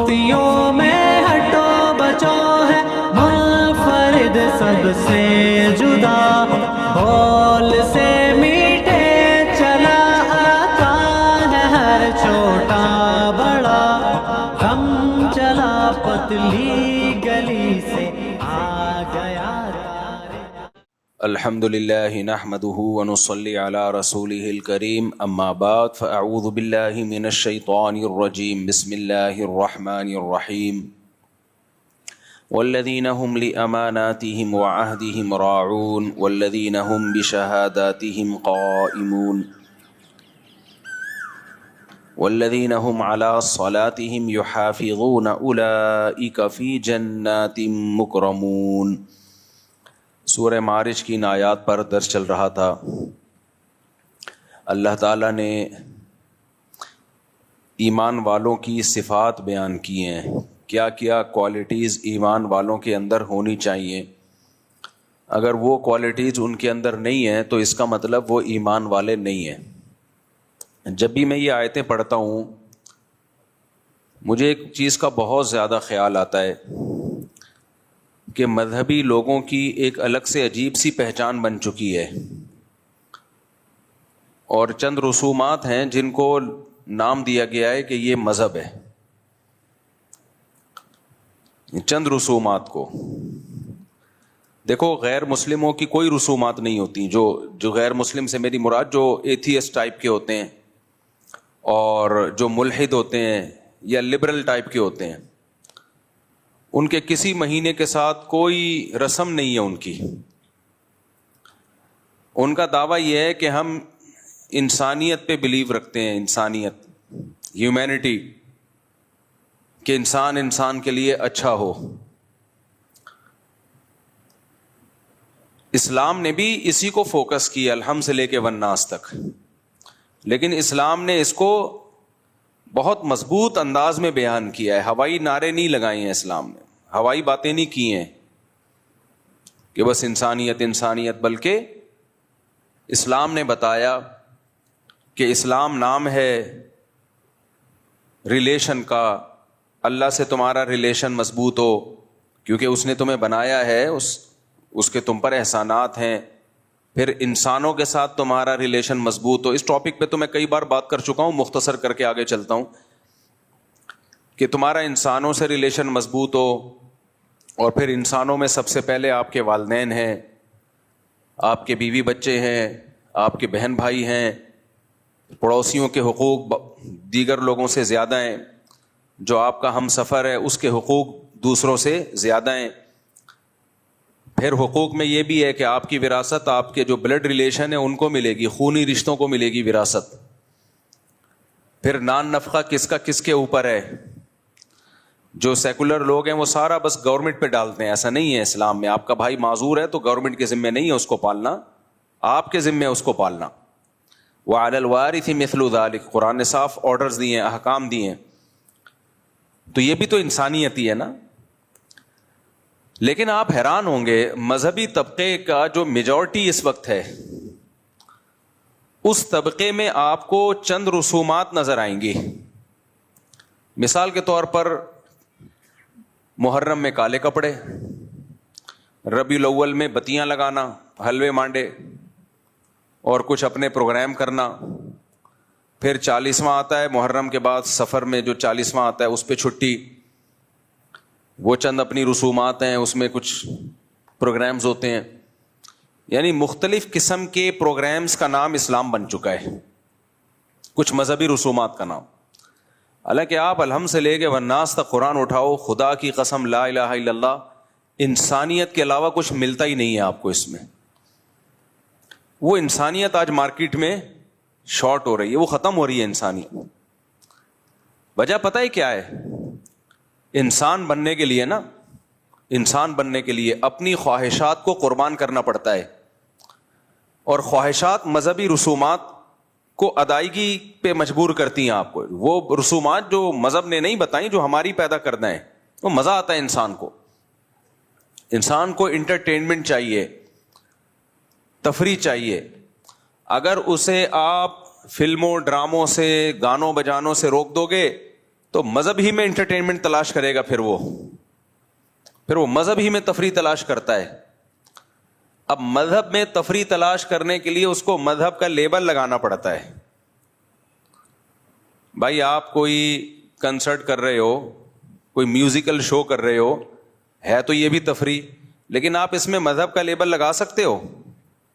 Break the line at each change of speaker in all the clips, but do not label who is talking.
مفتیوں میں ہٹو بچو ہے منفرد سب سے جدا، بول سے میٹھے چلا آتا ہے ہر چھوٹا بڑا، ہم چلا پتلی گلی سے آ گیا۔
الحمد للہ نحمده ونصلي على رسوله الكريم اما بعد فاعوذ باللہ من الشیطان الرجیم بسم اللہ الرحمن الرحیم والذین هم لأماناتهم وعهدهم راعون والذین هم بشهاداتهم قائمون والذین هم على صلاتهم يحافظون اولئک فی جنات مکرمون۔ سورہ معارج کی ان آیات پر درس چل رہا تھا۔ اللہ تعالیٰ نے ایمان والوں کی صفات بیان کی ہیں، کیا کیا کوالٹیز ایمان والوں کے اندر ہونی چاہیے۔ اگر وہ کوالٹیز ان کے اندر نہیں ہیں تو اس کا مطلب وہ ایمان والے نہیں ہیں۔ جب بھی میں یہ آیتیں پڑھتا ہوں مجھے ایک چیز کا بہت زیادہ خیال آتا ہے کہ مذہبی لوگوں کی ایک الگ سے عجیب سی پہچان بن چکی ہے، اور چند رسومات ہیں جن کو نام دیا گیا ہے کہ یہ مذہب ہے۔ چند رسومات کو دیکھو، غیر مسلموں کی کوئی رسومات نہیں ہوتی۔ جو غیر مسلم سے میری مراد جو ایتھیسٹ ٹائپ کے ہوتے ہیں اور جو ملحد ہوتے ہیں یا لبرل ٹائپ کے ہوتے ہیں، ان کے کسی مہینے کے ساتھ کوئی رسم نہیں ہے ان کی۔ ان کا دعویٰ یہ ہے کہ ہم انسانیت پہ بلیو رکھتے ہیں، انسانیت، ہیومینٹی، کہ انسان کے لیے اچھا ہو۔ اسلام نے بھی اسی کو فوکس کیا الحمد سے لے کے والناس تک، لیکن اسلام نے اس کو بہت مضبوط انداز میں بیان کیا ہے۔ ہوائی نعرے نہیں لگائے ہیں اسلام نے، ہوائی باتیں نہیں کی ہیں کہ بس انسانیت انسانیت، بلکہ اسلام نے بتایا کہ اسلام نام ہے ریلیشن کا، اللہ سے تمہارا ریلیشن مضبوط ہو کیونکہ اس نے تمہیں بنایا ہے، اس کے تم پر احسانات ہیں۔ پھر انسانوں کے ساتھ تمہارا ریلیشن مضبوط ہو۔ اس ٹاپک پہ تو میں کئی بار بات کر چکا ہوں، مختصر کر کے آگے چلتا ہوں کہ تمہارا انسانوں سے ریلیشن مضبوط ہو، اور پھر انسانوں میں سب سے پہلے آپ کے والدین ہیں، آپ کے بیوی بچے ہیں، آپ کے بہن بھائی ہیں، پڑوسیوں کے حقوق دیگر لوگوں سے زیادہ ہیں، جو آپ کا ہم سفر ہے اس کے حقوق دوسروں سے زیادہ ہیں۔ پھر حقوق میں یہ بھی ہے کہ آپ کی وراثت آپ کے جو بلڈ ریلیشن ہے ان کو ملے گی، خونی رشتوں کو ملے گی وراثت۔ پھر نان نفقہ کس کا کس کے اوپر ہے۔ جو سیکولر لوگ ہیں وہ سارا بس گورنمنٹ پہ ڈالتے ہیں، ایسا نہیں ہے اسلام میں۔ آپ کا بھائی معذور ہے تو گورنمنٹ کے ذمہ نہیں ہے اس کو پالنا، آپ کے ذمہ ہے اس کو پالنا۔ وَعَلَى الْوَارِثِ مِثْلُ ذَلِكَ، قرآن نے صاف آرڈرز دیے ہیں، احکام دیے ہیں۔ تو یہ بھی تو انسانیت ہی ہے نا۔ لیکن آپ حیران ہوں گے، مذہبی طبقے کا جو میجورٹی اس وقت ہے، اس طبقے میں آپ کو چند رسومات نظر آئیں گی۔ مثال کے طور پر محرم میں کالے کپڑے، ربیع الاول میں بتیاں لگانا، حلوے مانڈے اور کچھ اپنے پروگرام کرنا۔ پھر 40واں آتا ہے محرم کے بعد، سفر میں جو 40واں آتا ہے اس پہ چھٹی، وہ چند اپنی رسومات ہیں، اس میں کچھ پروگرامز ہوتے ہیں۔ یعنی مختلف قسم کے پروگرامز کا نام اسلام بن چکا ہے، کچھ مذہبی رسومات کا نام۔ حالانکہ آپ الحمد سے لے کے والناس تک قرآن اٹھاؤ، خدا کی قسم لا الہ الا اللہ، انسانیت کے علاوہ کچھ ملتا ہی نہیں ہے آپ کو اس میں۔ وہ انسانیت آج مارکیٹ میں شارٹ ہو رہی ہے، وہ ختم ہو رہی ہے انسانیت۔ وجہ پتہ ہے کیا ہے؟ انسان بننے کے لیے نا، انسان بننے کے لیے اپنی خواہشات کو قربان کرنا پڑتا ہے، اور خواہشات مذہبی رسومات کو ادائیگی پہ مجبور کرتی ہیں آپ کو۔ وہ رسومات جو مذہب نے نہیں بتائیں، جو ہماری پیدا کرنا ہے، وہ مزہ آتا ہے انسان کو۔ انسان کو انٹرٹینمنٹ چاہیے، تفریح چاہیے۔ اگر اسے آپ فلموں ڈراموں سے گانوں بجانوں سے روک دو گے تو مذہب ہی میں انٹرٹینمنٹ تلاش کرے گا، پھر وہ مذہب ہی میں تفریح تلاش کرتا ہے. اب مذہب میں تفریح تلاش کرنے کے لیے اس کو مذہب کا لیبل لگانا پڑتا ہے. بھائی آپ کوئی کنسرٹ کر رہے ہو، کوئی میوزیکل شو کر رہے ہو، ہے تو یہ بھی تفریح، لیکن آپ اس میں مذہب کا لیبل لگا سکتے ہو؟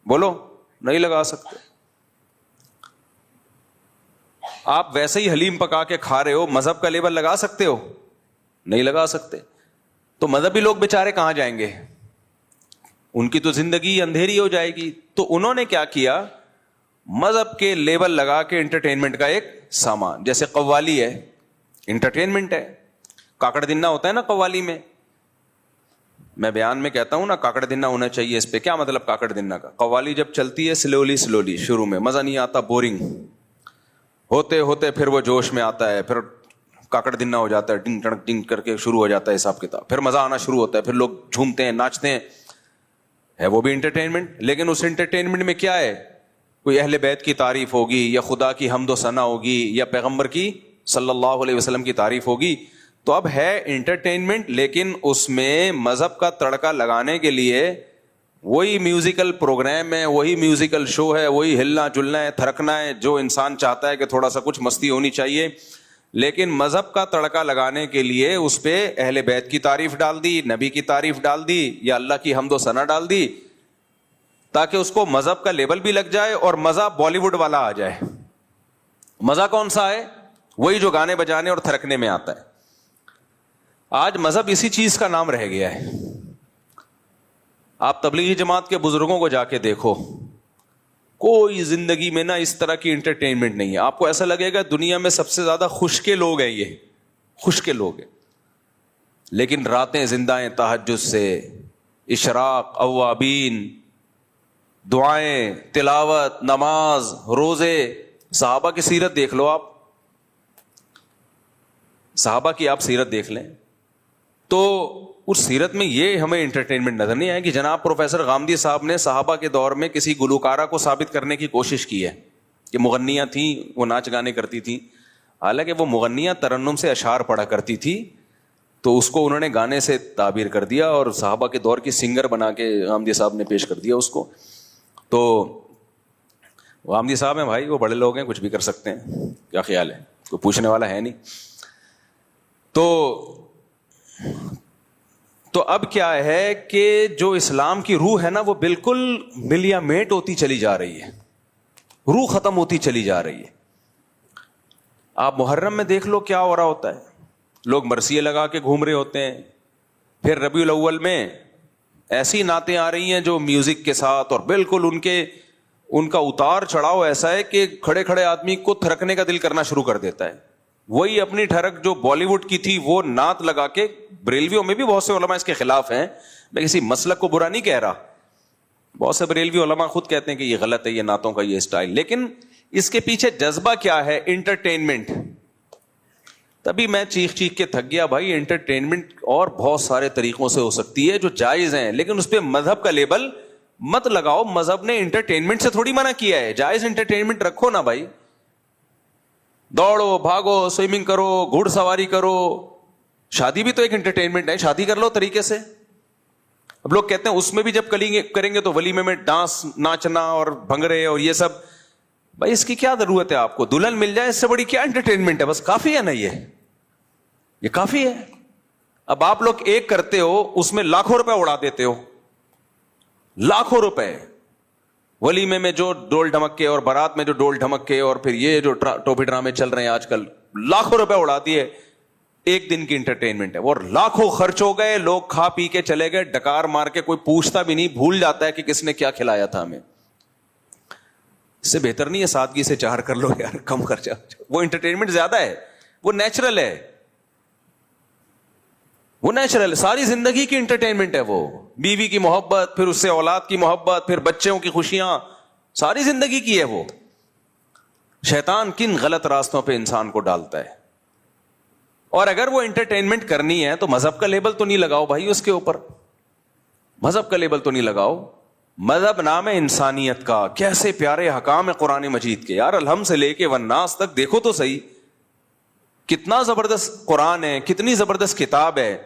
بولو، نہیں لگا سکتے. آپ ویسے ہی حلیم پکا کے کھا رہے ہو، مذہب کا لیبل لگا سکتے ہو؟ نہیں لگا سکتے. تو مذہبی لوگ بیچارے کہاں جائیں گے؟ ان کی تو زندگی اندھیری ہو جائے گی. تو انہوں نے کیا کیا؟ مذہب کے لیبل لگا کے انٹرٹینمنٹ کا ایک سامان، جیسے قوالی ہے، انٹرٹینمنٹ ہے. کاکڑ دنا ہوتا ہے نا قوالی میں بیان میں کہتا ہوں نا کاکڑ دنا ہونا چاہیے. اس پہ کیا مطلب کاکڑ دنا کا؟ قوالی جب چلتی ہے سلولی شروع میں مزہ نہیں آتا، بورنگ ہوتے ہوتے پھر وہ جوش میں آتا ہے، پھر کاکڑ دنا ہو جاتا ہے، ڈنگ ٹڑک ڈنگ کر کے شروع ہو جاتا ہے حساب کتاب، پھر مزہ آنا شروع ہوتا ہے، پھر لوگ جھومتے ہیں، ناچتے ہیں. ہے وہ بھی انٹرٹینمنٹ. لیکن اس انٹرٹینمنٹ میں کیا ہے؟ کوئی اہل بیت کی تعریف ہوگی، یا خدا کی حمد و ثنا ہوگی، یا پیغمبر کی صلی اللہ علیہ وسلم کی تعریف ہوگی. تو اب ہے انٹرٹینمنٹ، لیکن اس میں مذہب کا تڑکا لگانے کے لیے وہی میوزیکل پروگرام ہے، وہی میوزیکل شو ہے، وہی ہلنا جلنا ہے، تھرکنا ہے، جو انسان چاہتا ہے کہ تھوڑا سا کچھ مستی ہونی چاہیے. لیکن مذہب کا تڑکا لگانے کے لیے اس پہ اہل بیت کی تعریف ڈال دی، نبی کی تعریف ڈال دی، یا اللہ کی حمد و ثنا ڈال دی، تاکہ اس کو مذہب کا لیبل بھی لگ جائے اور مزہ بالی ووڈ والا آ جائے. مزہ کون سا ہے؟ وہی جو گانے بجانے اور تھرکنے میں آتا ہے. آج مذہب اسی چیز کا نام رہ گیا ہے. آپ تبلیغی جماعت کے بزرگوں کو جا کے دیکھو، کوئی زندگی میں نا اس طرح کی انٹرٹینمنٹ نہیں ہے. آپ کو ایسا لگے گا دنیا میں سب سے زیادہ خوش کے لوگ ہیں، یہ خوش کے لوگ ہیں، لیکن راتیں زندہ ہیں تہجد سے، اشراق، اوابین، دعائیں، تلاوت، نماز، روزے. صحابہ کی سیرت دیکھ لو، آپ صحابہ کی آپ سیرت دیکھ لیں تو اس سیرت میں یہ ہمیں انٹرٹینمنٹ نظر نہیں آئے کہ جناب پروفیسر غامدی صاحب نے صحابہ کے دور میں کسی گلوکارہ کو ثابت کرنے کی کوشش کی ہے کہ مغنیاں تھیں، وہ ناچ گانے کرتی تھیں. حالانکہ وہ مغنیاں ترنم سے اشعار پڑھا کرتی تھی، تو اس کو انہوں نے گانے سے تعبیر کر دیا اور صحابہ کے دور کی سنگر بنا کے غامدی صاحب نے پیش کر دیا اس کو. تو غامدی صاحب ہیں بھائی، وہ بڑے لوگ ہیں، کچھ بھی کر سکتے ہیں. کیا خیال ہے؟ کوئی پوچھنے والا ہے نہیں. تو اب کیا ہے کہ جو اسلام کی روح ہے نا وہ بالکل ملیا میٹ ہوتی چلی جا رہی ہے، روح ختم ہوتی چلی جا رہی ہے. آپ محرم میں دیکھ لو کیا ہو رہا ہوتا ہے. لوگ مرثیے لگا کے گھوم رہے ہوتے ہیں. پھر ربیع الاول میں ایسی نعتیں آ رہی ہیں جو میوزک کے ساتھ، اور بالکل ان کا اتار چڑھاؤ ایسا ہے کہ کھڑے کھڑے آدمی کو تھرکنے کا دل کرنا شروع کر دیتا ہے. وہی اپنی ٹھڑک جو بالی ووڈ کی تھی وہ نعت لگا کے، بریلویوں میں بھی بہت سے علماء اس کے خلاف ہیں، میں کسی مسلک کو برا نہیں کہہ رہا، بہت سے بریلوی علماء خود کہتے ہیں کہ یہ غلط ہے، یہ نعتوں کا یہ اسٹائل. لیکن اس کے پیچھے جذبہ کیا ہے؟ انٹرٹینمنٹ. تبھی میں چیخ کے تھک گیا بھائی. انٹرٹینمنٹ اور بہت سارے طریقوں سے ہو سکتی ہے جو جائز ہیں، لیکن اس پہ مذہب کا لیبل مت لگاؤ. مذہب نے انٹرٹینمنٹ سے تھوڑی منع کیا ہے. جائز انٹرٹینمنٹ رکھو نا بھائی، دوڑو، بھاگو، سوئمنگ کرو، گھڑ سواری کرو. شادی بھی تو ایک انٹرٹینمنٹ ہے، شادی کر لو طریقے سے. اب لوگ کہتے ہیں اس میں بھی جب کریں گے تو ولیمے میں ڈانس، ناچنا اور بھنگڑے اور یہ سب. بھائی اس کی کیا ضرورت ہے؟ آپ کو دلہن مل جائے، اس سے بڑی کیا انٹرٹینمنٹ ہے؟ بس کافی ہے نا، یہ کافی ہے. اب آپ لوگ ایک کرتے ہو، اس میں لاکھوں روپے اڑا دیتے ہو، لاکھوں روپے. ولیمے میں جو ڈول ڈھمکے اور بارات میں جو ڈول ڈھمکے اور پھر یہ جو ٹوپی ڈرامے چل رہے ہیں آج کل، لاکھوں روپے اڑا دیے. ایک دن کی انٹرٹینمنٹ ہے، اور لاکھوں خرچ ہو گئے. لوگ کھا پی کے چلے گئے، ڈکار مار کے، کوئی پوچھتا بھی نہیں، بھول جاتا ہے کہ کس نے کیا کھلایا تھا ہمیں. اس سے بہتر نہیں ہے سادگی سے چار کر لو یار، کم خرچہ. وہ انٹرٹینمنٹ زیادہ ہے، وہ نیچرل ہے، وہ نیچرل. ساری زندگی کی انٹرٹینمنٹ ہے وہ. بیوی کی محبت، پھر اس سے اولاد کی محبت، پھر بچوں کی خوشیاں، ساری زندگی کی ہے وہ. شیطان کن غلط راستوں پہ انسان کو ڈالتا ہے. اور اگر وہ انٹرٹینمنٹ کرنی ہے تو مذہب کا لیبل تو نہیں لگاؤ بھائی اس کے اوپر. مذہب کا لیبل تو نہیں لگاؤ. مذہب نام ہے انسانیت کا. کیسے پیارے حکام ہے قرآن مجید کے یار، الحم سے لے کے والناس تک دیکھو تو صحیح. کتنا زبردست قرآن ہے, کتنی زبردست کتاب ہے,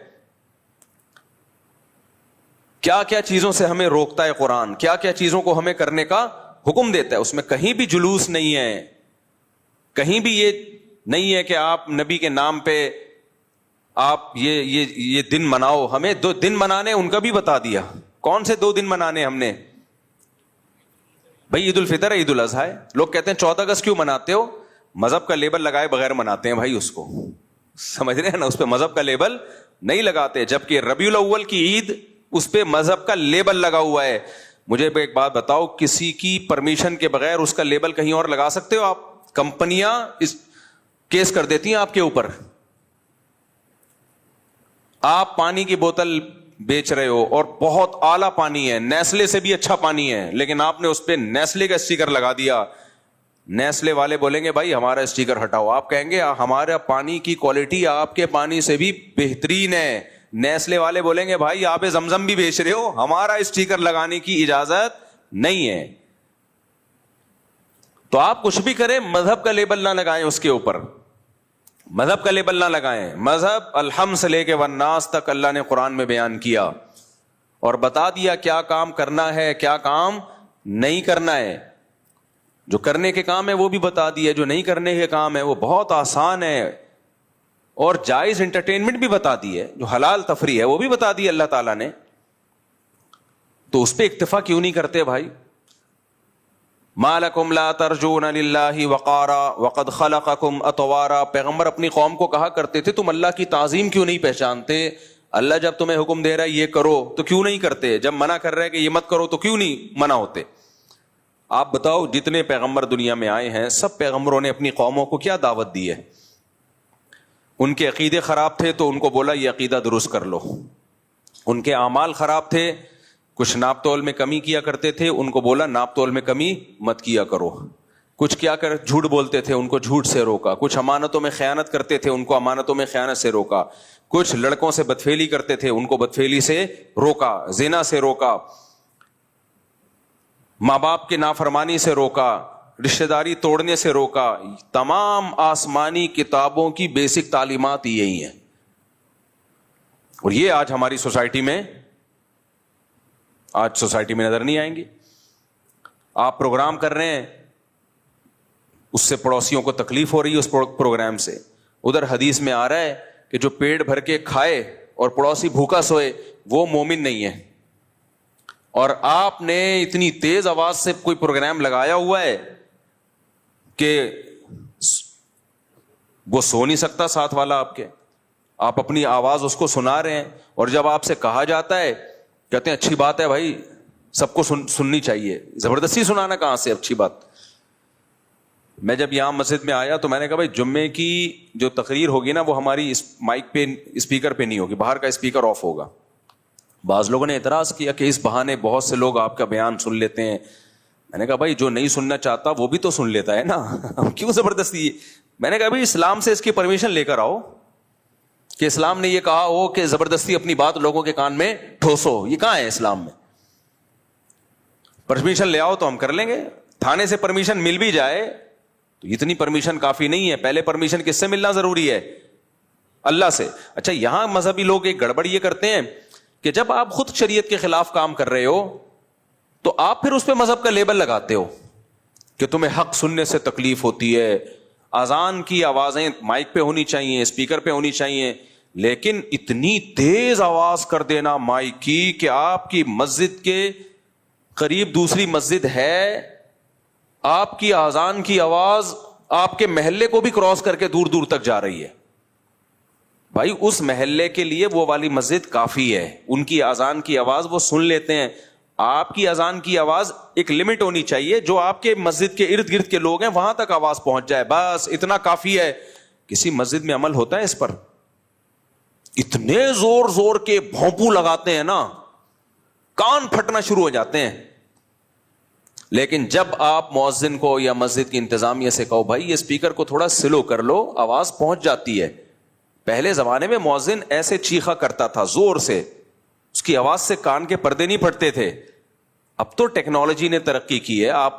کیا کیا چیزوں سے ہمیں روکتا ہے قرآن, کیا کیا چیزوں کو ہمیں کرنے کا حکم دیتا ہے. اس میں کہیں بھی جلوس نہیں ہے, کہیں بھی یہ نہیں ہے کہ آپ نبی کے نام پہ آپ یہ دن مناؤ. ہمیں 2 دن منانے ان کا بھی بتا دیا. کون سے 2 دن منانے ہم نے؟ بھائی عید الفطر ہے, عید الاضحیٰ ہے. لوگ کہتے ہیں 14 اگست کیوں مناتے ہو؟ مذہب کا لیبل لگائے بغیر مناتے ہیں بھائی, اس کو سمجھ رہے ہیں نا, اس پہ مذہب کا لیبل نہیں لگاتے. جبکہ ربیع الاول کی عید اس پہ مذہب کا لیبل لگا ہوا ہے. مجھے ایک بات بتاؤ, کسی کی پرمیشن کے بغیر اس کا لیبل کہیں اور لگا سکتے ہو آپ؟ کمپنیاں کیس کر دیتی ہیں آپ کے اوپر. آپ پانی کی بوتل بیچ رہے ہو اور بہت اعلیٰ پانی ہے, نیسلے سے بھی اچھا پانی ہے, لیکن آپ نے اس پہ نیسلے کا اسٹیکر لگا دیا. نیسلے والے بولیں گے بھائی ہمارا اسٹیکر ہٹاؤ. آپ کہیں گے ہمارا پانی کی کوالٹی آپ کے پانی سے بھی بہترین ہے. نیسلے والے بولیں گے بھائی آپ زمزم بھی بیچ رہے ہو, ہمارا اسٹیکر لگانے کی اجازت نہیں ہے. تو آپ کچھ بھی کریں, مذہب کا لیبل نہ لگائیں اس کے اوپر, مذہب کا لیبل نہ لگائیں. مذہب الحمد سے لے کے والناس تک اللہ نے قرآن میں بیان کیا اور بتا دیا کیا کام کرنا ہے, کیا کام نہیں کرنا ہے. جو کرنے کے کام ہے وہ بھی بتا دیا, جو نہیں کرنے کے کام ہے وہ بہت آسان ہے. اور جائز انٹرٹینمنٹ بھی بتا دی ہے, جو حلال تفریح ہے وہ بھی بتا دی اللہ تعالیٰ نے. تو اس پہ اکتفا کیوں نہیں کرتے بھائی؟ ما لکم لا ترجون للہ وقارا وقد خلقکم اطوارا. پیغمبر اپنی قوم کو کہا کرتے تھے تم اللہ کی تعظیم کیوں نہیں پہچانتے؟ اللہ جب تمہیں حکم دے رہا ہے یہ کرو تو کیوں نہیں کرتے؟ جب منع کر رہا ہے کہ یہ مت کرو تو کیوں نہیں منع ہوتے؟ آپ بتاؤ, جتنے پیغمبر دنیا میں آئے ہیں سب پیغمبروں نے اپنی قوموں کو کیا دعوت دی ہے؟ ان کے عقیدے خراب تھے تو ان کو بولا یہ عقیدہ درست کر لو. ان کے اعمال خراب تھے, کچھ ناپ تول میں کمی کیا کرتے تھے, ان کو بولا ناپ تول میں کمی مت کیا کرو. کچھ کیا کر جھوٹ بولتے تھے, ان کو جھوٹ سے روکا. کچھ امانتوں میں خیانت کرتے تھے, ان کو امانتوں میں خیانت سے روکا. کچھ لڑکوں سے بدفعلی کرتے تھے, ان کو بدفعلی سے روکا, زنا سے روکا, ماں باپ کی نافرمانی سے روکا, رشتہ داری توڑنے سے روکا. تمام آسمانی کتابوں کی بیسک تعلیمات یہی ہیں. اور یہ آج ہماری سوسائٹی میں نظر نہیں آئیں گی. آپ پروگرام کر رہے ہیں, اس سے پڑوسیوں کو تکلیف ہو رہی ہے اس پروگرام سے. ادھر حدیث میں آ رہا ہے کہ جو پیٹ بھر کے کھائے اور پڑوسی بھوکا سوئے وہ مومن نہیں ہے. اور آپ نے اتنی تیز آواز سے کوئی پروگرام لگایا ہوا ہے کہ وہ سو نہیں سکتا ساتھ والا آپ کے. آپ اپنی آواز اس کو سنا رہے ہیں, اور جب آپ سے کہا جاتا ہے کہتے ہیں اچھی بات ہے بھائی, سب کو سننی چاہیے. زبردستی سنانا کہاں سے اچھی بات. میں جب یہاں مسجد میں آیا تو میں نے کہا بھائی جمعے کی جو تقریر ہوگی نا وہ ہماری مائک پہ اسپیکر پہ نہیں ہوگی, باہر کا اسپیکر آف ہوگا. بعض لوگوں نے اعتراض کیا کہ اس بہانے بہت سے لوگ آپ کا بیان سن لیتے ہیں. میں نے کہا بھائی جو نہیں سننا چاہتا وہ بھی تو سن لیتا ہے نا, ہم کیوں زبردستی. میں نے کہا بھائی اسلام سے اس کی پرمیشن لے کر آؤ کہ اسلام نے یہ کہا ہو کہ زبردستی اپنی بات لوگوں کے کان میں ٹھوسو. یہ کہاں ہے اسلام میں؟ پرمیشن لے آؤ تو ہم کر لیں گے. تھانے سے پرمیشن مل بھی جائے تو اتنی پرمیشن کافی نہیں ہے. پہلے پرمیشن کس سے ملنا ضروری ہے؟ اللہ سے. اچھا یہاں مذہبی لوگ ایک گڑبڑ یہ کرتے ہیں کہ جب آپ خود شریعت کے خلاف کام کر رہے ہو تو آپ پھر اس پہ مذہب کا لیبل لگاتے ہو کہ تمہیں حق سننے سے تکلیف ہوتی ہے, اذان کی آوازیں مائک پہ ہونی چاہیے, اسپیکر پہ ہونی چاہیے, لیکن اتنی تیز آواز کر دینا مائک کی کہ آپ کی مسجد کے قریب دوسری مسجد ہے, آپ کی اذان کی آواز آپ کے محلے کو بھی کراس کر کے دور دور تک جا رہی ہے. بھائی اس محلے کے لیے وہ والی مسجد کافی ہے, ان کی اذان کی آواز وہ سن لیتے ہیں. آپ کی اذان کی آواز ایک لمٹ ہونی چاہیے, جو آپ کے مسجد کے ارد گرد کے لوگ ہیں وہاں تک آواز پہنچ جائے, بس اتنا کافی ہے. کسی مسجد میں عمل ہوتا ہے اس پر؟ اتنے زور زور کے بھونپو لگاتے ہیں نا, کان پھٹنا شروع ہو جاتے ہیں. لیکن جب آپ مؤذن کو یا مسجد کی انتظامیہ سے کہو بھائی یہ اسپیکر کو تھوڑا سلو کر لو, آواز پہنچ جاتی ہے. پہلے زمانے میں مؤذن ایسے چیخا کرتا تھا زور سے, اس کی آواز سے کان کے پردے نہیں پھٹتے تھے. اب تو ٹیکنالوجی نے ترقی کی ہے, آپ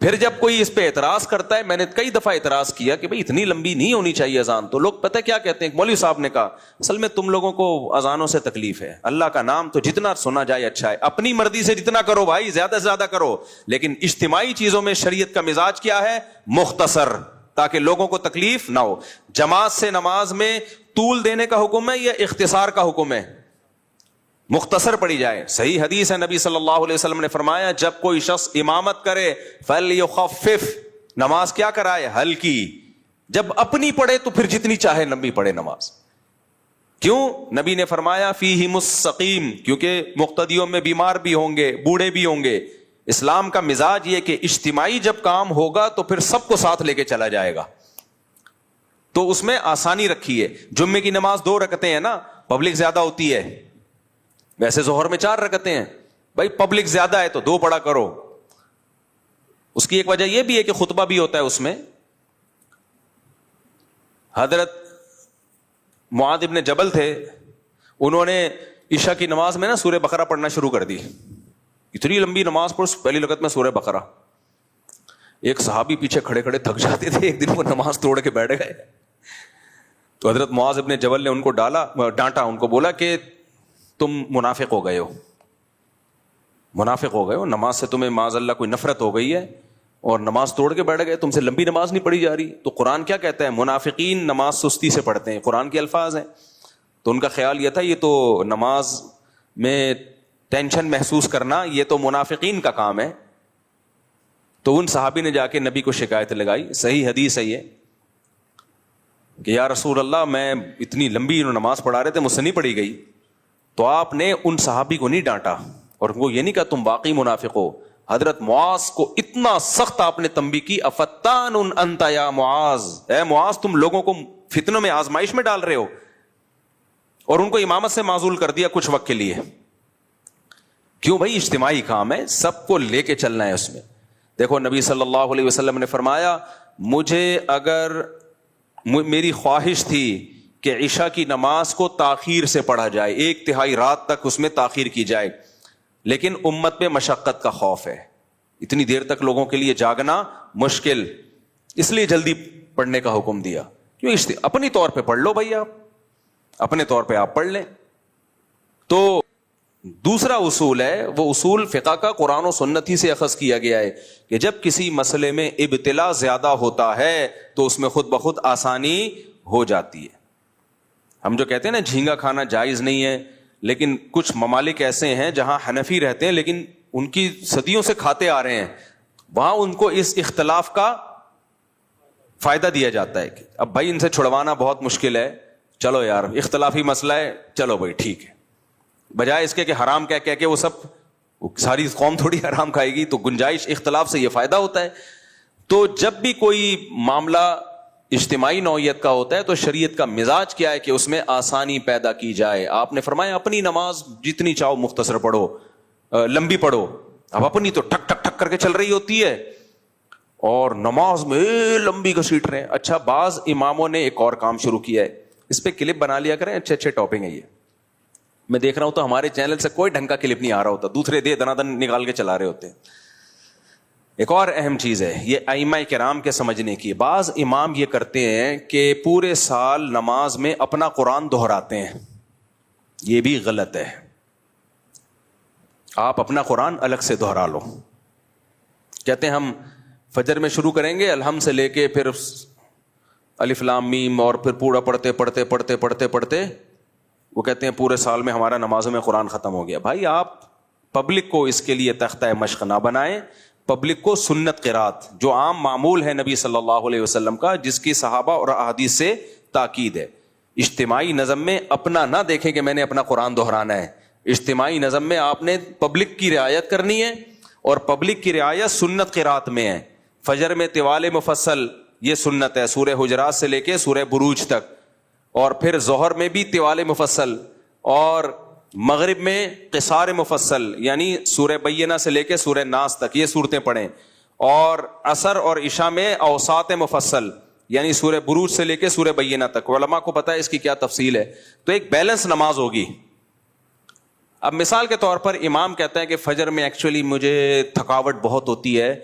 پھر جب کوئی اس پہ اعتراض کرتا ہے، میں نے کئی دفعہ اعتراض کیا کہ بھئی اتنی لمبی نہیں ہونی چاہیے اذان، تو لوگ پتہ کیا کہتے ہیں، مولوی صاحب نے کہا اصل میں تم لوگوں کو اذانوں سے تکلیف ہے، اللہ کا نام تو جتنا سنا جائے اچھا ہے، اپنی مرضی سے جتنا کرو بھائی، زیادہ سے زیادہ کرو، لیکن اجتماعی چیزوں میں شریعت کا مزاج کیا ہے؟ مختصر، تاکہ لوگوں کو تکلیف نہ ہو۔ جماعت سے نماز میں طول دینے کا حکم ہے یا اختصار کا حکم ہے؟ مختصر پڑھی جائے۔ صحیح حدیث ہے، نبی صلی اللہ علیہ وسلم نے فرمایا جب کوئی شخص امامت کرے فَلْيُخَفِّفْ، نماز کیا کرائے؟ ہلکی۔ جب اپنی پڑھے تو پھر جتنی چاہے لمبی پڑھے نماز۔ کیوں؟ نبی نے فرمایا فِيهِ السَّقِيمُ، کیونکہ مقتدیوں میں بیمار بھی ہوں گے، بوڑھے بھی ہوں گے۔ اسلام کا مزاج یہ کہ اجتماعی جب کام ہوگا تو پھر سب کو ساتھ لے کے چلا جائے گا، تو اس میں آسانی رکھی ہے۔ جمعے کی نماز 2 رکعتیں ہیں نا، پبلک زیادہ ہوتی ہے، ویسے ظہر میں 4 رکعتیں ہیں، بھائی پبلک زیادہ ہے تو 2 پڑھا کرو۔ اس کی ایک وجہ یہ بھی ہے کہ خطبہ بھی ہوتا ہے اس میں۔ حضرت معاذ ابن جبل تھے، انہوں نے عشاء کی نماز میں نا سورہ بقرہ پڑھنا شروع کر دی، اتنی لمبی نماز پڑھ، پہلی رکعت میں سورہ بقرہ۔ ایک صحابی پیچھے کھڑے کھڑے تھک جاتے تھے، ایک دن وہ نماز توڑ کے بیٹھ گئے، تو حضرت معاذ ابن جبل نے ان کو ڈانٹا، ان کو بولا کہ تم منافق ہو گئے ہو، منافق ہو گئے ہو، نماز سے تمہیں معاذ اللہ کوئی نفرت ہو گئی ہے اور نماز توڑ کے بیٹھ گئے، تم سے لمبی نماز نہیں پڑھی جا رہی۔ تو قرآن کیا کہتا ہے؟ منافقین نماز سستی سے پڑھتے ہیں، قرآن کے الفاظ ہیں۔ تو ان کا خیال یہ تھا یہ تو نماز میں ٹینشن محسوس کرنا یہ تو منافقین کا کام ہے۔ تو ان صحابی نے جا کے نبی کو شکایت لگائی، صحیح حدیث ہے یہ، کہ یا رسول اللہ میں اتنی لمبی نماز پڑھا رہے تھے، مجھ سے نہیں پڑھی گئی۔ تو آپ نے ان صحابی کو نہیں ڈانٹا اور وہ یہ نہیں کہا تم واقعی منافق ہو، حضرت معاذ کو اتنا سخت آپ نے تنبیہ کی، افتان انت یا معاذ، اے معاذ تم لوگوں کو فتنوں میں آزمائش میں ڈال رہے ہو، اور ان کو امامت سے معزول کر دیا کچھ وقت کے لیے۔ کیوں بھائی؟ اجتماعی کام ہے، سب کو لے کے چلنا ہے اس میں۔ دیکھو نبی صلی اللہ علیہ وسلم نے فرمایا مجھے اگر میری خواہش تھی کہ عشاء کی نماز کو تاخیر سے پڑھا جائے، 1/3 رات تک اس میں تاخیر کی جائے، لیکن امت پہ مشقت کا خوف ہے، اتنی دیر تک لوگوں کے لیے جاگنا مشکل، اس لیے جلدی پڑھنے کا حکم دیا۔ کیوں؟ اپنی طور پہ پڑھ لو بھائی، آپ اپنے طور پہ آپ پڑھ لیں۔ تو دوسرا اصول ہے، وہ اصول فقہ کا قرآن و سنت ہی سے اخذ کیا گیا ہے کہ جب کسی مسئلے میں ابتلا زیادہ ہوتا ہے تو اس میں خود بخود آسانی ہو جاتی ہے۔ ہم جو کہتے ہیں نا جھینگا کھانا جائز نہیں ہے، لیکن کچھ ممالک ایسے ہیں جہاں حنفی رہتے ہیں لیکن ان کی صدیوں سے کھاتے آ رہے ہیں، وہاں ان کو اس اختلاف کا فائدہ دیا جاتا ہے کہ اب بھائی ان سے چھڑوانا بہت مشکل ہے، چلو یار اختلافی مسئلہ ہے، چلو بھائی ٹھیک ہے، بجائے اس کے کہ حرام کہہ کے وہ سب ساری قوم تھوڑی حرام کھائے گی، تو گنجائش اختلاف سے یہ فائدہ ہوتا ہے۔ تو جب بھی کوئی معاملہ اجتماعی نوعیت کا ہوتا ہے تو شریعت کا مزاج کیا ہے کہ اس میں آسانی پیدا کی جائے۔ آپ نے فرمایا اپنی نماز جتنی چاہو مختصر پڑھو، لمبی پڑھو، اب اپنی تو ٹک ٹک ٹک کر کے چل رہی ہوتی ہے اور نماز میں لمبی گھسیٹ رہے ہیں۔ اچھا بعض اماموں نے ایک اور کام شروع کیا ہے، اس پہ کلپ بنا لیا کریں، اچھے اچھے ٹاپک ہیں یہ، میں دیکھ رہا ہوں تو ہمارے چینل سے کوئی ڈھنگ کا کلپ نہیں آ رہا ہوتا، دوسرے دن نکال کے چلا رہے ہوتے ہیں۔ ایک اور اہم چیز ہے یہ ائمہ کرام کے سمجھنے کی، بعض امام یہ کرتے ہیں کہ پورے سال نماز میں اپنا قرآن دہراتے ہیں، یہ بھی غلط ہے۔ آپ اپنا قرآن الگ سے دہرا لو، کہتے ہیں ہم فجر میں شروع کریں گے الحمد سے لے کے پھر الف لام میم اور پھر پورا پڑھتے پڑھتے پڑھتے پڑھتے پڑھتے وہ کہتے ہیں پورے سال میں ہمارا نمازوں میں قرآن ختم ہو گیا۔ بھائی آپ پبلک کو اس کے لیے تختہ مشق نہ بنائیں، پبلک کو سنت قرات جو عام معمول ہے نبی صلی اللہ علیہ وسلم کا، جس کی صحابہ اور احادیث سے تاکید ہے۔ اجتماعی نظم میں اپنا نہ دیکھیں کہ میں نے اپنا قرآن دہرانا ہے، اجتماعی نظم میں آپ نے پبلک کی رعایت کرنی ہے، اور پبلک کی رعایت سنت قرات میں ہے۔ فجر میں طوال مفصل یہ سنت ہے، سورہ حجرات سے لے کے سورہ بروج تک، اور پھر ظہر میں بھی طوال مفصل، اور مغرب میں قصار مفصل یعنی سورہ بینہ سے لے کے سورہ ناس تک یہ صورتیں پڑھیں، اور عصر اور عشاء میں اوساط مفصل یعنی سورہ بروج سے لے کے سورہ بینہ تک۔ علماء کو پتہ ہے اس کی کیا تفصیل ہے، تو ایک بیلنس نماز ہوگی۔ اب مثال کے طور پر امام کہتا ہے کہ فجر میں ایکچولی مجھے تھکاوٹ بہت ہوتی ہے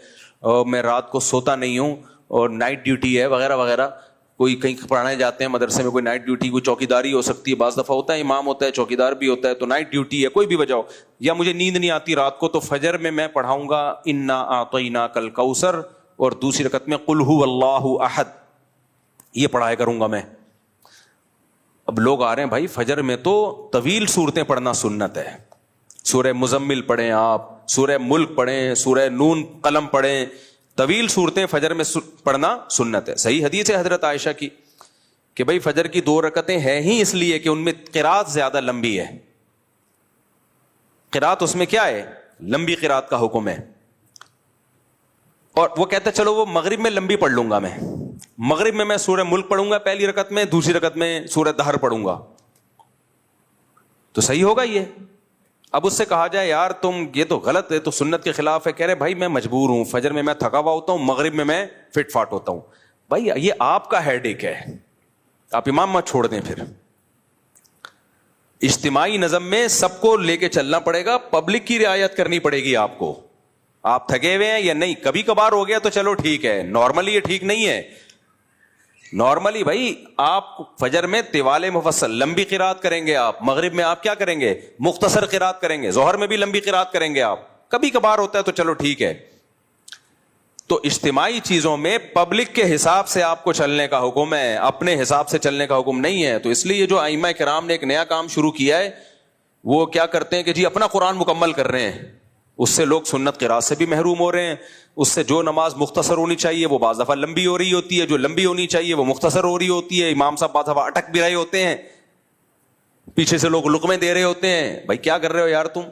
اور میں رات کو سوتا نہیں ہوں اور نائٹ ڈیوٹی ہے وغیرہ وغیرہ. کوئی کہیں پڑھانے جاتے ہیں مدرسے میں, کوئی نائٹ ڈیوٹی, کوئی چوکیداری ہو سکتی ہے, بعض دفعہ ہوتا ہے امام ہوتا ہے چوکیدار بھی ہوتا ہے, تو نائٹ ڈیوٹی ہے, کوئی بھی وجہ ہو, یا مجھے نیند نہیں آتی رات کو, تو فجر میں پڑھاؤں گا انا اعطیناک الکوثر اور دوسری رکعت میں قل ھو اللہ احد, یہ پڑھایا کروں گا میں. اب لوگ آ رہے ہیں بھائی فجر میں تو طویل صورتیں پڑھنا سنت ہے, سورہ مزمل پڑھیں آپ, سورہ ملک پڑھیں, سورہ نون قلم پڑھیں, طویل صورتیں فجر میں پڑھنا سنت ہے. صحیح حدیث ہے حضرت عائشہ کی کہ بھائی فجر کی 2 رکعتیں ہیں ہی اس لیے کہ ان میں قرات زیادہ لمبی ہے. قرات اس میں کیا ہے, لمبی قرات کا حکم ہے. اور وہ کہتا ہے چلو وہ مغرب میں لمبی پڑھ لوں گا, مغرب میں سورہ ملک پڑھوں گا پہلی رکعت میں, دوسری رکعت میں سورہ دہر پڑھوں گا, تو صحیح ہوگا یہ. اب اس سے کہا جائے یار تم یہ تو غلط ہے, تو سنت کے خلاف ہے. کہہ رہے بھائی میں مجبور ہوں, فجر میں تھکا ہوا ہوتا ہوں, مغرب میں فٹ فاٹ ہوتا ہوں. بھائی یہ آپ کا ہیڈ ایک ہے, آپ امام مت چھوڑ دیں. پھر اجتماعی نظم میں سب کو لے کے چلنا پڑے گا, پبلک کی رعایت کرنی پڑے گی آپ کو. آپ تھکے ہوئے ہیں یا نہیں, کبھی کبھار ہو گیا تو چلو ٹھیک ہے, نارملی یہ ٹھیک نہیں ہے. نارملی بھائی آپ فجر میں طوال مفصل لمبی قرات کریں گے, آپ مغرب میں آپ کیا کریں گے, مختصر قرات کریں گے, ظہر میں بھی لمبی قرات کریں گے آپ. کبھی کبھار ہوتا ہے تو چلو ٹھیک ہے. تو اجتماعی چیزوں میں پبلک کے حساب سے آپ کو چلنے کا حکم ہے, اپنے حساب سے چلنے کا حکم نہیں ہے. تو اس لیے جو ائمہ کرام نے ایک نیا کام شروع کیا ہے, وہ کیا کرتے ہیں کہ جی اپنا قرآن مکمل کر رہے ہیں, اس سے لوگ سنت قرات سے بھی محروم ہو رہے ہیں. اس سے جو نماز مختصر ہونی چاہیے وہ بعض دفعہ لمبی ہو رہی ہوتی ہے, جو لمبی ہونی چاہیے وہ مختصر ہو رہی ہوتی ہے. امام صاحب بعض دفعہ اٹک بھی رہے ہوتے ہیں, پیچھے سے لوگ لقمے دے رہے ہوتے ہیں. بھائی کیا کر رہے ہو یار تم.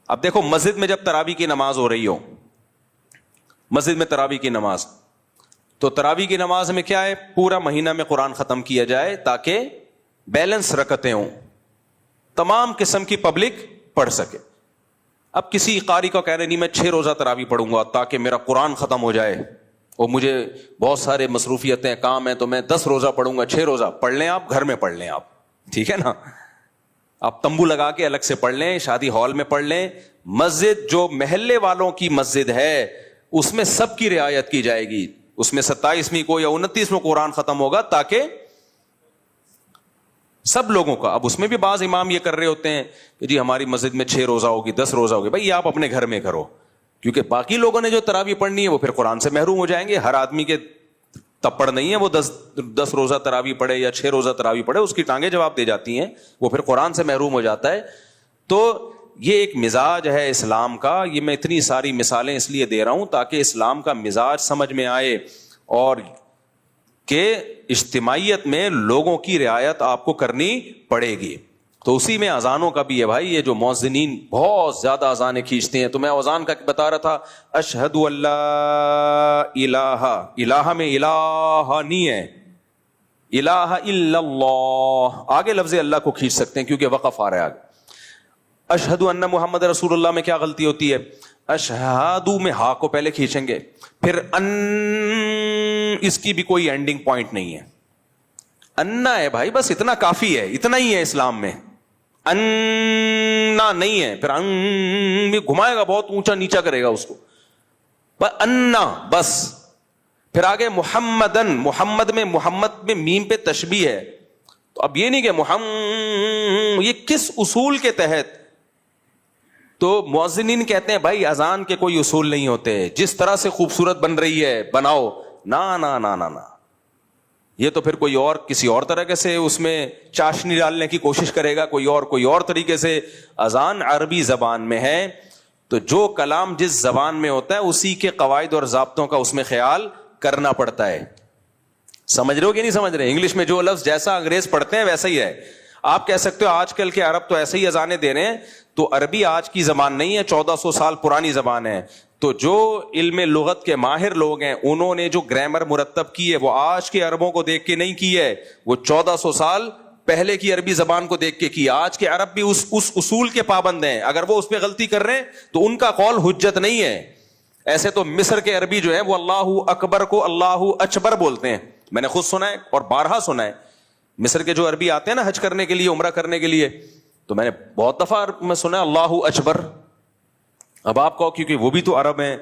اب دیکھو مسجد میں جب تراویح کی نماز ہو رہی ہو, مسجد میں تراویح کی نماز, تو تراویح کی نماز میں کیا ہے, پورا مہینہ میں قرآن ختم کیا جائے تاکہ بیلنس رکعتیں ہوں, تمام قسم کی پبلک پڑھ سکے. اب کسی قاری کو کہہ رہے نہیں میں 6 روزہ تراویح پڑھوں گا تاکہ میرا قرآن ختم ہو جائے, اور مجھے بہت سارے مصروفیتیں کام ہیں تو میں 10 روزہ پڑھوں گا, 6 روزہ پڑھ لیں آپ, گھر میں پڑھ لیں آپ, ٹھیک ہے نا, آپ تمبو لگا کے الگ سے پڑھ لیں, شادی ہال میں پڑھ لیں. مسجد جو محلے والوں کی مسجد ہے اس میں سب کی رعایت کی جائے گی, اس میں 27ویں کو یا 29ویں قرآن ختم ہوگا تاکہ سب لوگوں کا. اب اس میں بھی بعض امام یہ کر رہے ہوتے ہیں کہ جی ہماری مسجد میں 6 روزہ ہوگی, 10 روزہ ہوگی. بھائی آپ اپنے گھر میں کرو, کیونکہ باقی لوگوں نے جو تراویح پڑھنی ہے وہ پھر قرآن سے محروم ہو جائیں گے. ہر آدمی کے تپڑ نہیں ہے وہ 10 روزہ تراویح پڑھے یا 6 روزہ تراویح پڑھے, اس کی ٹانگیں جواب دے جاتی ہیں, وہ پھر قرآن سے محروم ہو جاتا ہے. تو یہ ایک مزاج ہے اسلام کا. یہ میں اتنی ساری مثالیں اس لیے دے رہا ہوں تاکہ اسلام کا مزاج سمجھ میں آئے, اور کہ اجتماعیت میں لوگوں کی رعایت آپ کو کرنی پڑے گی. تو اسی میں اذانوں کا بھی ہے بھائی. یہ جو مؤذنین بہت زیادہ اذانیں کھینچتے ہیں, تو میں اذان کا بتا رہا تھا, اشہد اللہ الہ, الہ میں الہ نہیں ہے, الہ الا اللہ, آگے لفظ اللہ کو کھینچ سکتے ہیں کیونکہ وقف آ رہا ہے آگے. اشہد ان محمد رسول اللہ میں کیا غلطی ہوتی ہے, اشہدو میں ہا کو پہلے کھینچیں گے, پھر ان, اس کی بھی کوئی اینڈنگ پوائنٹ نہیں ہے, انا ہے بھائی, بس اتنا کافی ہے, اتنا ہی ہے اسلام میں. انا نہیں ہے, پھر ان بھی گھمائے گا, بہت اونچا نیچا کرے گا اس کو, انا بس. پھر آگے محمدن, محمد میں میم پہ تشبیہ ہے, تو اب یہ نہیں کہ محمد, یہ کس اصول کے تحت. تو مؤذنین کہتے ہیں بھائی اذان کے کوئی اصول نہیں ہوتے, جس طرح سے خوبصورت بن رہی ہے بناؤ, نا نا نا نا نا, یہ تو پھر کوئی اور کسی اور طریقے سے اس میں چاشنی ڈالنے کی کوشش کرے گا, کوئی اور طریقے سے. اذان عربی زبان میں ہے, تو جو کلام جس زبان میں ہوتا ہے اسی کے قواعد اور ضابطوں کا اس میں خیال کرنا پڑتا ہے. سمجھ رہے ہو کہ نہیں سمجھ رہے؟ انگلش میں جو لفظ جیسا انگریز پڑھتے ہیں ویسا ہی ہے. آپ کہہ سکتے ہو آج کل کے عرب تو ایسے ہی اذانیں دے رہے ہیں, تو عربی آج کی زبان نہیں ہے, 1400 سال پرانی زبان ہے. تو جو علم لغت کے ماہر لوگ ہیں انہوں نے جو گرامر مرتب کی ہے وہ آج کے عربوں کو دیکھ کے نہیں کی ہے, وہ 1400 سال پہلے کی عربی زبان کو دیکھ کے کی. آج کے عرب بھی اس اصول کے پابند ہیں, اگر وہ اس پہ غلطی کر رہے ہیں تو ان کا قول حجت نہیں ہے. ایسے تو مصر کے عربی جو ہے وہ اللہ اکبر کو اللہ اچبر بولتے ہیں, میں نے خود سنا ہے اور بارہا سنا ہے. مصر کے جو عربی آتے ہیں نا حج کرنے کے لیے, عمرہ کرنے کے لیے, تو میں نے بہت دفعہ میں سنا اللہ اچبر. اب آپ کہو کیونکہ وہ بھی تو عرب ہیں,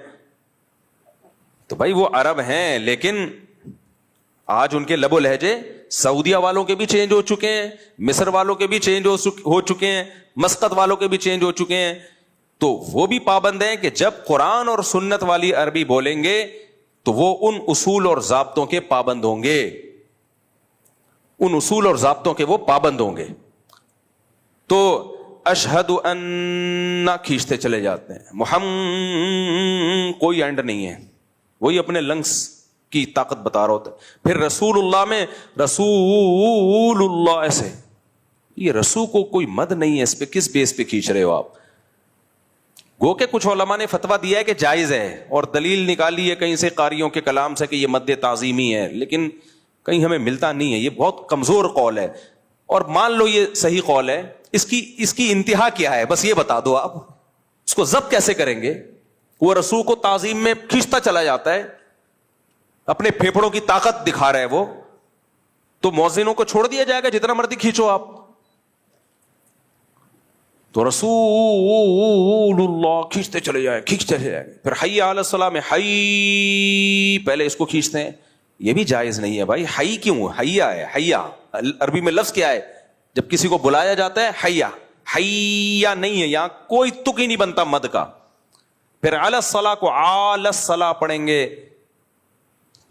تو بھائی وہ عرب ہیں، لیکن آج ان کے لب و لہجے سعودیہ والوں کے بھی چینج ہو چکے ہیں، مصر والوں کے بھی چینج ہو چکے ہیں، مسقط والوں کے بھی چینج ہو چکے ہیں. تو وہ بھی پابند ہیں کہ جب قرآن اور سنت والی عربی بولیں گے تو وہ ان اصول اور ضابطوں کے پابند ہوں گے، ان اصول اور ضابطوں کے وہ پابند ہوں گے. تو اشہد ان کھینچتے چلے جاتے ہیں، محمد کوئی اینڈ نہیں ہے، وہی اپنے لنگس کی طاقت بتا رہا ہوتا ہے. پھر رسول اللہ میں رسول اللہ ایسے، یہ رسول کو کوئی مد نہیں ہے، اس پہ کس بیس پہ کھینچ رہے ہو آپ؟ گو کہ کچھ علماء نے فتویٰ دیا ہے کہ جائز ہے، اور دلیل نکالی ہے کہیں سے قاریوں کے کلام سے کہ یہ مد تعظیمی ہے، لیکن کہیں ہمیں ملتا نہیں ہے. یہ بہت کمزور قول ہے، اور مان لو یہ صحیح قول ہے، اس کی انتہا کیا ہے بس یہ بتا دو آپ، اس کو ضبط کیسے کریں گے؟ وہ رسول کو تعظیم میں کھینچتا چلا جاتا ہے، اپنے پھیپھڑوں کی طاقت دکھا رہا ہے وہ، تو مؤذنوں کو چھوڑ دیا جائے گا جتنا مرضی کھینچو آپ. تو رسول اللہ کھینچتے چلے جائیں، پھر حی علی الصلاۃ میں حی پہلے اس کو کھینچتے ہیں. یہ بھی جائز نہیں ہے بھائی. حی کیوں؟ حیا ہے، حیا عربی میں لفظ کیا ہے؟ جب کسی کو بلایا جاتا ہے حیا، حیا نہیں ہے، یہاں کوئی تک ہی نہیں بنتا مد کا. پھر علی الصلاۃ کو علی الصلاۃ پڑھیں گے.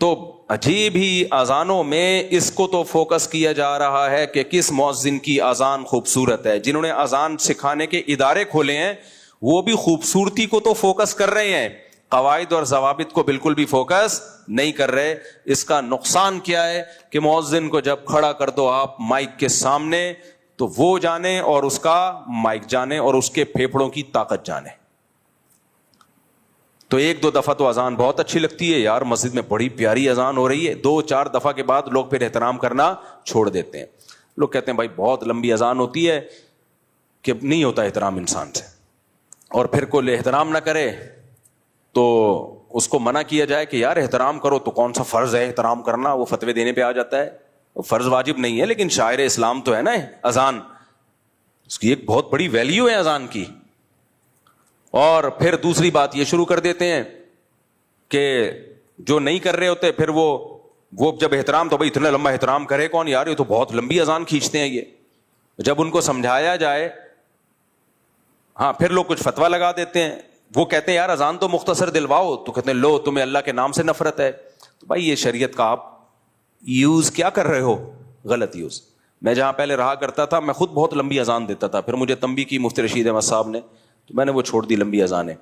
تو عجیب ہی اذانوں میں اس کو تو فوکس کیا جا رہا ہے کہ کس مؤذن کی اذان خوبصورت ہے. جنہوں نے اذان سکھانے کے ادارے کھولے ہیں وہ بھی خوبصورتی کو تو فوکس کر رہے ہیں، قواعد اور ضوابط کو بالکل بھی فوکس نہیں کر رہے. اس کا نقصان کیا ہے کہ مؤذن کو جب کھڑا کر دو آپ مائک کے سامنے تو وہ جانے اور اس کا مائک جانے اور اس کے پھیپھڑوں کی طاقت جانے. تو ایک دو دفعہ تو اذان بہت اچھی لگتی ہے، یار مسجد میں بڑی پیاری اذان ہو رہی ہے، 2-4 دفعہ کے بعد لوگ پھر احترام کرنا چھوڑ دیتے ہیں. لوگ کہتے ہیں بھائی بہت لمبی اذان ہوتی ہے کہ نہیں ہوتا احترام انسان سے، اور پھر کوئی احترام نہ کرے تو اس کو منع کیا جائے کہ یار احترام کرو. تو کون سا فرض ہے احترام کرنا؟ وہ فتوے دینے پہ آ جاتا ہے. وہ فرض واجب نہیں ہے، لیکن شاعر اسلام تو ہے نا اذان، اس کی ایک بہت بڑی ویلیو ہے اذان کی. اور پھر دوسری بات یہ شروع کر دیتے ہیں کہ جو نہیں کر رہے ہوتے پھر وہ جب احترام، تو بھائی اتنا لمبا احترام کرے کون یار، یہ تو بہت لمبی اذان کھینچتے ہیں یہ. جب ان کو سمجھایا جائے، ہاں پھر لوگ کچھ فتویٰ لگا دیتے ہیں. وہ کہتے ہیں یار اذان تو مختصر دلواؤ، تو کہتے ہیں لو تمہیں اللہ کے نام سے نفرت ہے. تو بھائی یہ شریعت کا آپ یوز کیا کر رہے ہو؟ غلط یوز. میں جہاں پہلے رہا کرتا تھا میں خود بہت لمبی اذان دیتا تھا، پھر مجھے تنبیہ کی مفتی رشید احمد صاحب نے، تو میں نے وہ چھوڑ دی لمبی اذانیں.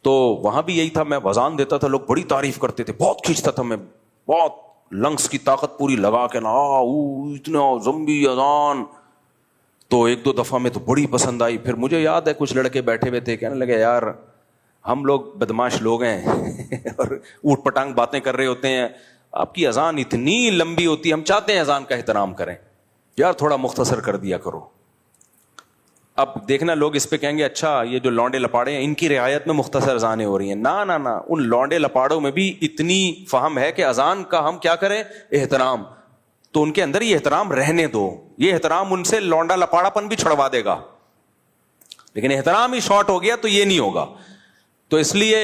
تو وہاں بھی یہی تھا، میں اذان دیتا تھا، لوگ بڑی تعریف کرتے تھے، بہت کھینچتا تھا میں، بہت لنگس کی طاقت پوری لگا کے نا اتنا زمبی اذان. تو ایک دو دفعہ میں تو بڑی پسند آئی. پھر مجھے یاد ہے کچھ لڑکے بیٹھے ہوئے تھے، کہنے لگے یار ہم لوگ بدماش لوگ ہیں اور اوٹ پٹانگ باتیں کر رہے ہوتے ہیں، آپ کی اذان اتنی لمبی ہوتی ہے، ہم چاہتے ہیں اذان کا احترام کریں، یار تھوڑا مختصر کر دیا کرو. اب دیکھنا لوگ اس پہ کہیں گے اچھا یہ جو لونڈے لپاڑے ہیں ان کی رعایت میں مختصر اذانیں ہو رہی ہیں. نہ نہ نہ، ان لونڈے لپاڑوں میں بھی اتنی فہم ہے کہ اذان کا ہم کیا کریں؟ احترام. تو ان کے اندر یہ احترام رہنے دو، یہ احترام ان سے لونڈا لپاڑا پن بھی چھڑوا دے گا. لیکن احترام ہی شارٹ ہو گیا تو یہ نہیں ہوگا. تو اس لیے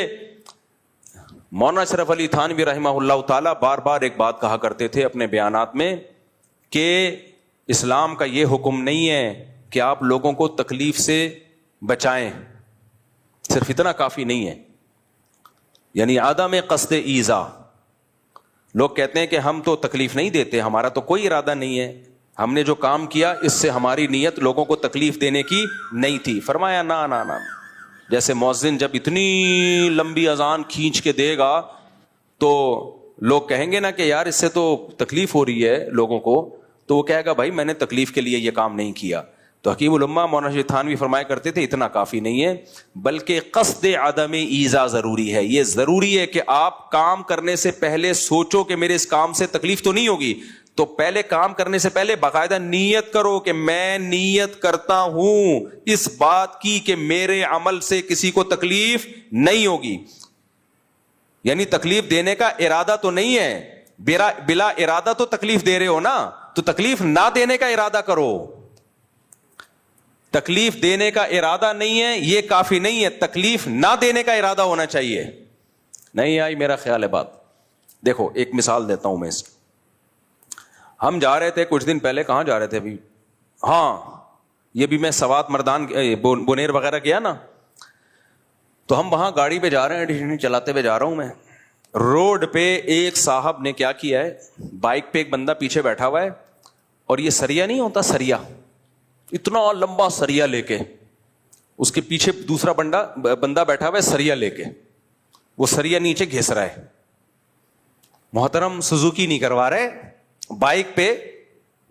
مولانا اشرف علی تھانوی رحمہ اللہ تعالیٰ بار بار ایک بات کہا کرتے تھے اپنے بیانات میں کہ اسلام کا یہ حکم نہیں ہے کہ آپ لوگوں کو تکلیف سے بچائیں، صرف اتنا کافی نہیں ہے. یعنی عدم قصد ایذا. لوگ کہتے ہیں کہ ہم تو تکلیف نہیں دیتے، ہمارا تو کوئی ارادہ نہیں ہے، ہم نے جو کام کیا اس سے ہماری نیت لوگوں کو تکلیف دینے کی نہیں تھی. فرمایا نہ نہ نہ، جیسے مؤذن جب اتنی لمبی اذان کھینچ کے دے گا تو لوگ کہیں گے نا کہ یار اس سے تو تکلیف ہو رہی ہے لوگوں کو، تو وہ کہے گا بھائی میں نے تکلیف کے لیے یہ کام نہیں کیا. تو حکیم الامہ مولانا شیخ تھانوی فرمایا کرتے تھے اتنا کافی نہیں ہے، بلکہ قصد عدم ایذا ضروری ہے. یہ ضروری ہے کہ آپ کام کرنے سے پہلے سوچو کہ میرے اس کام سے تکلیف تو نہیں ہوگی. تو پہلے کام کرنے سے پہلے باقاعدہ نیت کرو کہ میں نیت کرتا ہوں اس بات کی کہ میرے عمل سے کسی کو تکلیف نہیں ہوگی. یعنی تکلیف دینے کا ارادہ تو نہیں ہے، بلا ارادہ تو تکلیف دے رہے ہو نا، تو تکلیف نہ دینے کا ارادہ کرو. تکلیف دینے کا ارادہ نہیں ہے یہ کافی نہیں ہے، تکلیف نہ دینے کا ارادہ ہونا چاہیے. نہیں آئی میرا خیال ہے بات. دیکھو ایک مثال دیتا ہوں میں اس کی. ہم جا رہے تھے کچھ دن پہلے, کہاں جا رہے تھے ابھی, ہاں یہ بھی میں سوات مردان بنیر وغیرہ گیا نا, تو ہم وہاں گاڑی پہ جا رہے ہیں, چلاتے ہوئے جا رہا ہوں میں, روڈ پہ ایک صاحب نے کیا کیا ہے, بائک پہ ایک بندہ پیچھے بیٹھا ہوا ہے, اور یہ سریا نہیں ہوتا سریا, اتنا لمبا سریا لے کے, اس کے پیچھے دوسرا بندہ بیٹھا ہوا ہے سریا لے کے, وہ سریا نیچے گھس رہا ہے. محترم سوزوکی نہیں کروا رہے, بائک پہ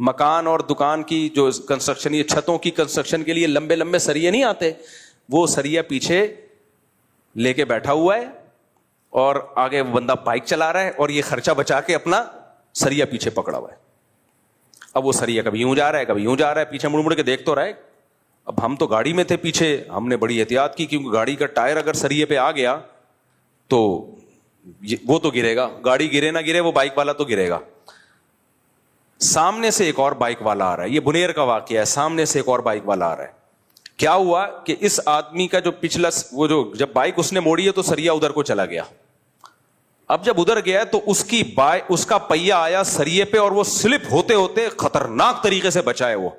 مکان اور دکان کی جو کنسٹرکشن, یہ چھتوں کی کنسٹرکشن کے لیے لمبے لمبے سریے نہیں آتے, وہ سریا پیچھے لے کے بیٹھا ہوا ہے, اور آگے وہ بندہ بائک چلا رہا ہے, اور یہ خرچہ بچا کے اپنا سریا پیچھے پکڑا ہوا ہے. اب وہ سریا کبھی یوں جا رہا ہے کبھی یوں جا رہا ہے, پیچھے مڑ مڑ کے دیکھ تو رہا ہے. اب ہم تو گاڑی میں تھے پیچھے, ہم نے بڑی احتیاط کی, کیونکہ گاڑی کا ٹائر اگر سریے پہ آ گیا تو وہ تو گرے گا, گاڑی گرے نہ گرے وہ بائک والا تو گرے گا. سامنے سے ایک اور بائک والا آ رہا ہے, یہ بنیر کا واقعہ ہے, سامنے سے ایک اور بائک والا آ رہا ہے. کیا ہوا کہ اس آدمی کا جو پچھلا وہ جو جب بائک اس نے موڑی ہے تو سریا ادھر کو چلا گیا. اب جب ادھر گیا تو اس کا پہیہ آیا سریے پہ, اور وہ سلپ ہوتے ہوتے خطرناک طریقے سے بچا ہے. وہ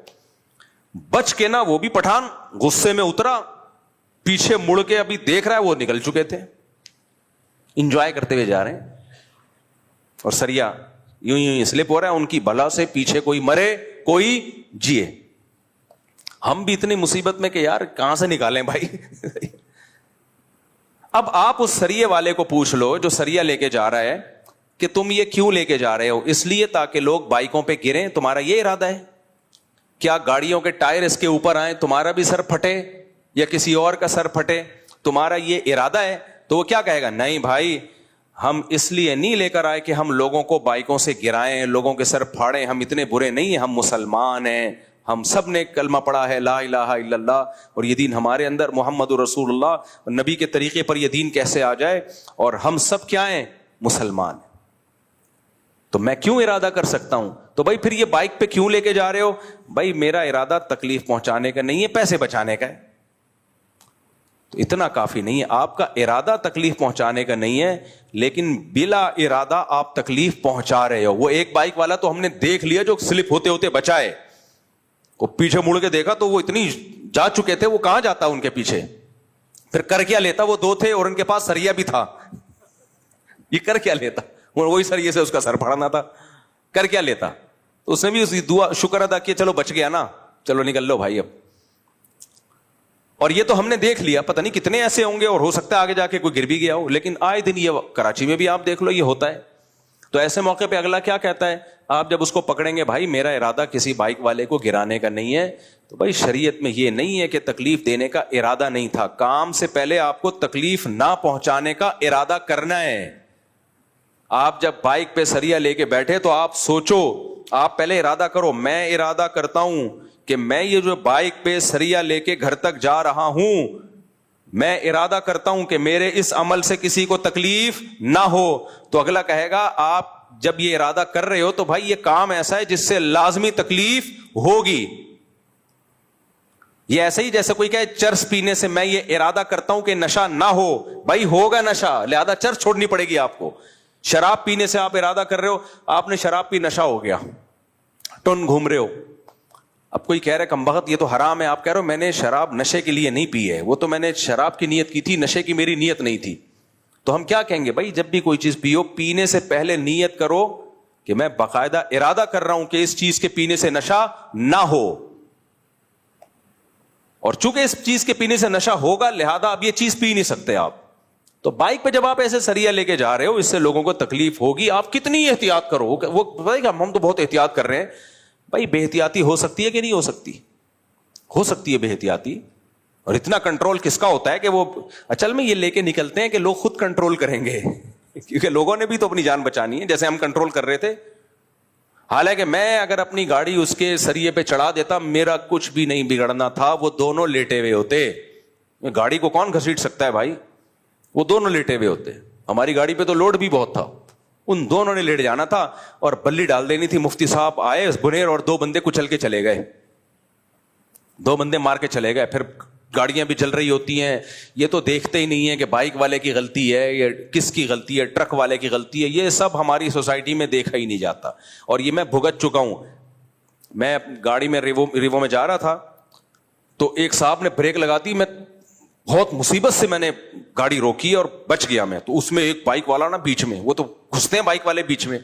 بچ کے نا, وہ بھی پٹھان غصے میں اترا, پیچھے مڑ کے ابھی دیکھ رہا ہے وہ نکل چکے تھے, انجوائے کرتے ہوئے جا رہے ہیں, اور سریا یوں یوں سلپ ہو رہا ہے. ان کی بلا سے پیچھے کوئی مرے کوئی جیے. ہم بھی اتنی مصیبت میں کہ یار کہاں سے نکالیں بھائی. اب آپ اس سریے والے کو پوچھ لو جو سریا لے کے جا رہا ہے کہ تم یہ کیوں لے کے جا رہے ہو؟ اس لیے تاکہ لوگ بائکوں پہ گریں, تمہارا یہ ارادہ ہے؟ کیا گاڑیوں کے ٹائر اس کے اوپر آئیں تمہارا بھی سر پھٹے یا کسی اور کا سر پھٹے, تمہارا یہ ارادہ ہے؟ تو وہ کیا کہے گا, نہیں بھائی ہم اس لیے نہیں لے کر آئے کہ ہم لوگوں کو بائکوں سے گرائیں, لوگوں کے سر پھاڑیں, ہم اتنے برے نہیں ہیں, ہم مسلمان ہیں, ہم سب نے کلمہ پڑھا ہے لا الہ الا اللہ, اور یہ دین ہمارے اندر محمد رسول اللہ نبی کے طریقے پر یہ دین کیسے آ جائے, اور ہم سب کیا ہیں, مسلمان ہیں. تو میں کیوں ارادہ کر سکتا ہوں؟ تو بھائی پھر یہ بائک پہ کیوں لے کے جا رہے ہو؟ بھائی میرا ارادہ تکلیف پہنچانے کا نہیں ہے, پیسے بچانے کا ہے. تو اتنا کافی نہیں ہے, آپ کا ارادہ تکلیف پہنچانے کا نہیں ہے, لیکن بلا ارادہ آپ تکلیف پہنچا رہے ہو. وہ ایک بائک والا تو ہم نے دیکھ لیا جو سلپ ہوتے ہوتے بچائے, وہ پیچھے مڑ کے دیکھا تو وہ اتنی جا چکے تھے, وہ کہاں جاتا ان کے پیچھے, پھر کر کیا لیتا, وہ دو تھے اور ان کے پاس سریا بھی تھا, یہ کر کیا لیتا, وہی سریے سے اس کا سر پھاڑنا تھا, کر کیا لیتا؟ تو اس نے بھی اس دعا شکر ادا کیا, چلو بچ گیا نا, چلو نکل لو بھائی اب. اور یہ تو ہم نے دیکھ لیا, پتہ نہیں کتنے ایسے ہوں گے, اور ہو سکتا ہے آگے جا کے کوئی گر بھی گیا ہو, لیکن آئے دن یہ کراچی میں بھی آپ دیکھ لو یہ ہوتا ہے. تو ایسے موقع پہ اگلا کیا کہتا ہے, آپ جب اس کو پکڑیں گے, بھائی میرا ارادہ کسی بائک والے کو گرانے کا نہیں ہے, تو بھائی شریعت میں یہ نہیں ہے کہ تکلیف دینے کا ارادہ نہیں تھا, کام سے پہلے آپ کو تکلیف نہ پہنچانے کا ارادہ کرنا ہے. آپ جب بائک پہ سریا لے کے بیٹھے تو آپ سوچو, آپ پہلے ارادہ کرو, میں ارادہ کرتا ہوں کہ میں یہ جو بائک پہ سریا لے کے گھر تک جا رہا ہوں, میں ارادہ کرتا ہوں کہ میرے اس عمل سے کسی کو تکلیف نہ ہو. تو اگلا کہے گا آپ جب یہ ارادہ کر رہے ہو تو بھائی یہ کام ایسا ہے جس سے لازمی تکلیف ہوگی. یہ ایسے ہی جیسے کوئی کہے چرس پینے سے میں یہ ارادہ کرتا ہوں کہ نشہ نہ ہو, بھائی ہوگا نشہ, لہذا چرس چھوڑنی پڑے گی آپ کو. شراب پینے سے آپ ارادہ کر رہے ہو, آپ نے شراب پی, نشہ ہو گیا, ٹن گھوم رہے ہو. اب کوئی کہہ رہے کمبخت یہ تو حرام ہے, آپ کہہ رہے ہو میں نے شراب نشے کے لیے نہیں پی ہے, وہ تو میں نے شراب کی نیت کی تھی, نشے کی میری نیت نہیں تھی. تو ہم کیا کہیں گے, بھائی جب بھی کوئی چیز پیو, پینے سے پہلے نیت کرو کہ میں باقاعدہ ارادہ کر رہا ہوں کہ اس چیز کے پینے سے نشہ نہ ہو, اور چونکہ اس چیز کے پینے سے نشہ ہوگا لہذا اب یہ چیز پی نہیں سکتے آپ. تو بائک پہ جب آپ ایسے سریا لے کے جا رہے ہو, اس سے لوگوں کو تکلیف ہوگی, آپ کتنی احتیاط کرو. وہ بھائی ہم تو بہت احتیاط کر رہے ہیں, بھائی بے احتیاطی ہو سکتی ہے کہ نہیں ہو سکتی؟ ہو سکتی ہے بے احتیاطی. اور اتنا کنٹرول کس کا ہوتا ہے کہ وہ اصل میں یہ لے کے نکلتے ہیں کہ لوگ خود کنٹرول کریں گے, کیونکہ لوگوں نے بھی تو اپنی جان بچانی ہے, جیسے ہم کنٹرول کر رہے تھے. حالانکہ میں اگر اپنی گاڑی اس کے سریے پہ چڑھا دیتا, میرا کچھ بھی نہیں بگڑنا تھا, وہ دونوں لیٹے ہوئے ہوتے. گاڑی کو کون گھسیٹ سکتا ہے بھائی, وہ دونوں لیٹے ہوئے ہوتے. ہماری گاڑی پہ تو لوڈ بھی بہت تھا, ان دونوں نے لیٹ جانا تھا اور بلی ڈال دینی تھی. مفتی صاحب آئے بنیر اور 2 بندے کچل کے چلے گئے, 2 بندے مار کے چلے گئے. پھر گاڑیاں بھی چل رہی ہوتی ہیں, یہ تو دیکھتے ہی نہیں ہیں کہ بائک والے کی غلطی ہے یا کس کی غلطی ہے, ٹرک والے کی غلطی ہے. یہ سب ہماری سوسائٹی میں دیکھا ہی نہیں جاتا, اور یہ میں بھگت چکا ہوں. میں گاڑی میں ریوو میں جا رہا تھا, تو ایک صاحب نے بریک لگا دی, میں بہت مصیبت سے میں نے گاڑی روکی اور بچ گیا میں. تو اس میں ایک بائک والا نا بیچ میں, وہ تو گھستے ہیں بائک والے بیچ میں,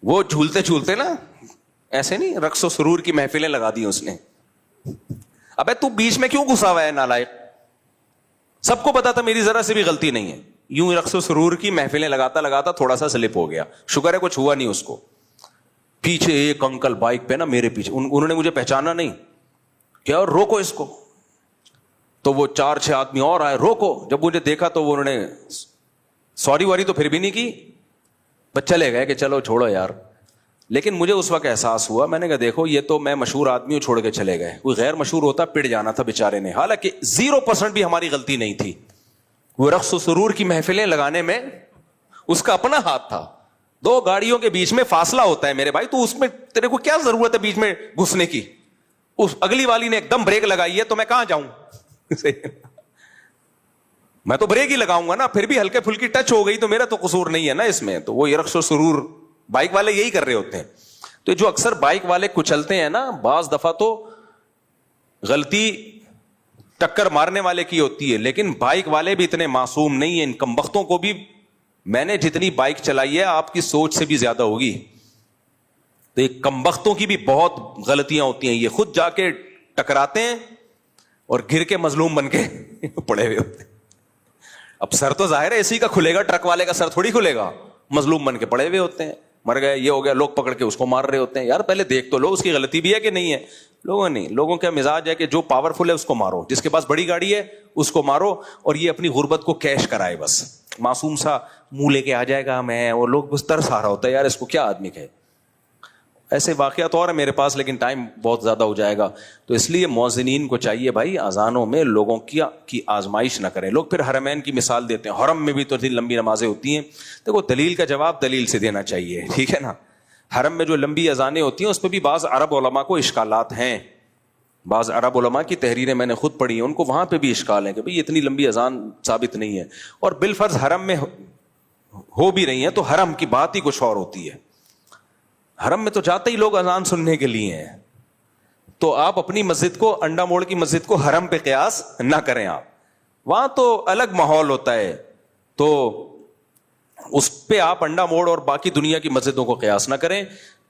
وہ جھولتے جھولتے نا ایسے نہیں, رقص و سرور کی محفلیں لگا دی اس نے. ابے تو بیچ میں کیوں گھسا ہوا ہے نالائق؟ سب کو پتا تھا میری ذرا سے بھی غلطی نہیں ہے. یوں رقص و سرور کی محفلیں لگاتا لگاتا تھوڑا سا سلپ ہو گیا, شکر ہے کچھ ہوا نہیں اس کو. پیچھے ایک انکل بائک پہ نا میرے پیچھے, انہوں نے مجھے پہچانا نہیں, کیا روکو اس کو. تو وہ 4-6 آدمی اور آئے, روکو. جب مجھے دیکھا تو انہوں نے سوری واری تو پھر بھی نہیں کی, بس چلے گئے کہ چلو چھوڑو یار. لیکن مجھے اس وقت احساس ہوا, میں نے کہا دیکھو یہ تو میں مشہور آدمی ہوں, چھوڑ کے چلے گئے. کوئی غیر مشہور ہوتا پڑ جانا تھا بیچارے نے, حالانکہ 0% بھی ہماری غلطی نہیں تھی. وہ رقص و سرور کی محفلیں لگانے میں اس کا اپنا ہاتھ تھا. 2 گاڑیوں کے بیچ میں فاصلہ ہوتا ہے میرے بھائی, تو اس میں تیرے کو کیا ضرورت ہے بیچ میں گھسنے کی؟ اس اگلی والی نے ایک دم بریک لگائی ہے تو میں کہاں جاؤں؟ میں تو بریک ہی لگاؤں گا نا, پھر بھی ہلکے پھلکی ٹچ ہو گئی تو میرا تو قصور نہیں ہے نا اس میں. تو وہ رقص و سرور بائک والے یہی کر رہے ہوتے ہیں. تو جو اکثر بائک والے کچلتے ہیں نا, بعض دفعہ تو غلطی ٹکر مارنے والے کی ہوتی ہے, لیکن بائک والے بھی اتنے معصوم نہیں ہیں. ان کمبختوں کو بھی, میں نے جتنی بائک چلائی ہے آپ کی سوچ سے بھی زیادہ ہوگی, تو یہ کمبختوں کی بھی بہت غلطیاں ہوتی ہیں. یہ خود جا کے ٹکراتے ہیں اور گر کے مظلوم بن کے پڑے ہوئے ہوتے ہیں. اب سر تو ظاہر ہے اسی کا کھلے گا, ٹرک والے کا سر تھوڑی کھلے گا. مظلوم بن کے پڑے ہوئے ہوتے ہیں, مر گئے, یہ ہو گیا, لوگ پکڑ کے اس کو مار رہے ہوتے ہیں. یار پہلے دیکھ تو لو اس کی غلطی بھی ہے کہ نہیں ہے. لوگوں کا مزاج ہے کہ جو پاورفل ہے اس کو مارو, جس کے پاس بڑی گاڑی ہے اس کو مارو, اور یہ اپنی غربت کو کیش کرائے. بس معصوم سا منہ لے کے آ جائے گا میں, اور لوگ بس ترس آ رہا ہوتا ہے یار اس کو کیا آدمی کہے. ایسے واقعات اور ہیں میرے پاس, لیکن ٹائم بہت زیادہ ہو جائے گا. تو اس لیے مؤذنین کو چاہیے بھائی اذانوں میں لوگوں کی آزمائش نہ کریں. لوگ پھر حرمین کی مثال دیتے ہیں, حرم میں بھی تو اتنی لمبی نمازیں ہوتی ہیں. دیکھو دلیل کا جواب دلیل سے دینا چاہیے, ٹھیک ہے نا. حرم میں جو لمبی اذانیں ہوتی ہیں اس پہ بھی بعض عرب علماء کو اشکالات ہیں. بعض عرب علماء کی تحریریں میں نے خود پڑھی ہیں, ان کو وہاں پہ بھی اشکال ہے کہ بھئی اتنی لمبی اذان ثابت نہیں ہے. اور بالفرض حرم میں ہو بھی رہی ہیں تو حرم کی بات ہی کچھ اور ہوتی ہے. حرم میں تو جاتے ہی لوگ اذان سننے کے لیے ہیں, تو آپ اپنی مسجد کو, انڈا موڑ کی مسجد کو حرم پہ قیاس نہ کریں. آپ وہاں تو الگ ماحول ہوتا ہے, تو اس پہ آپ انڈا موڑ اور باقی دنیا کی مسجدوں کو قیاس نہ کریں.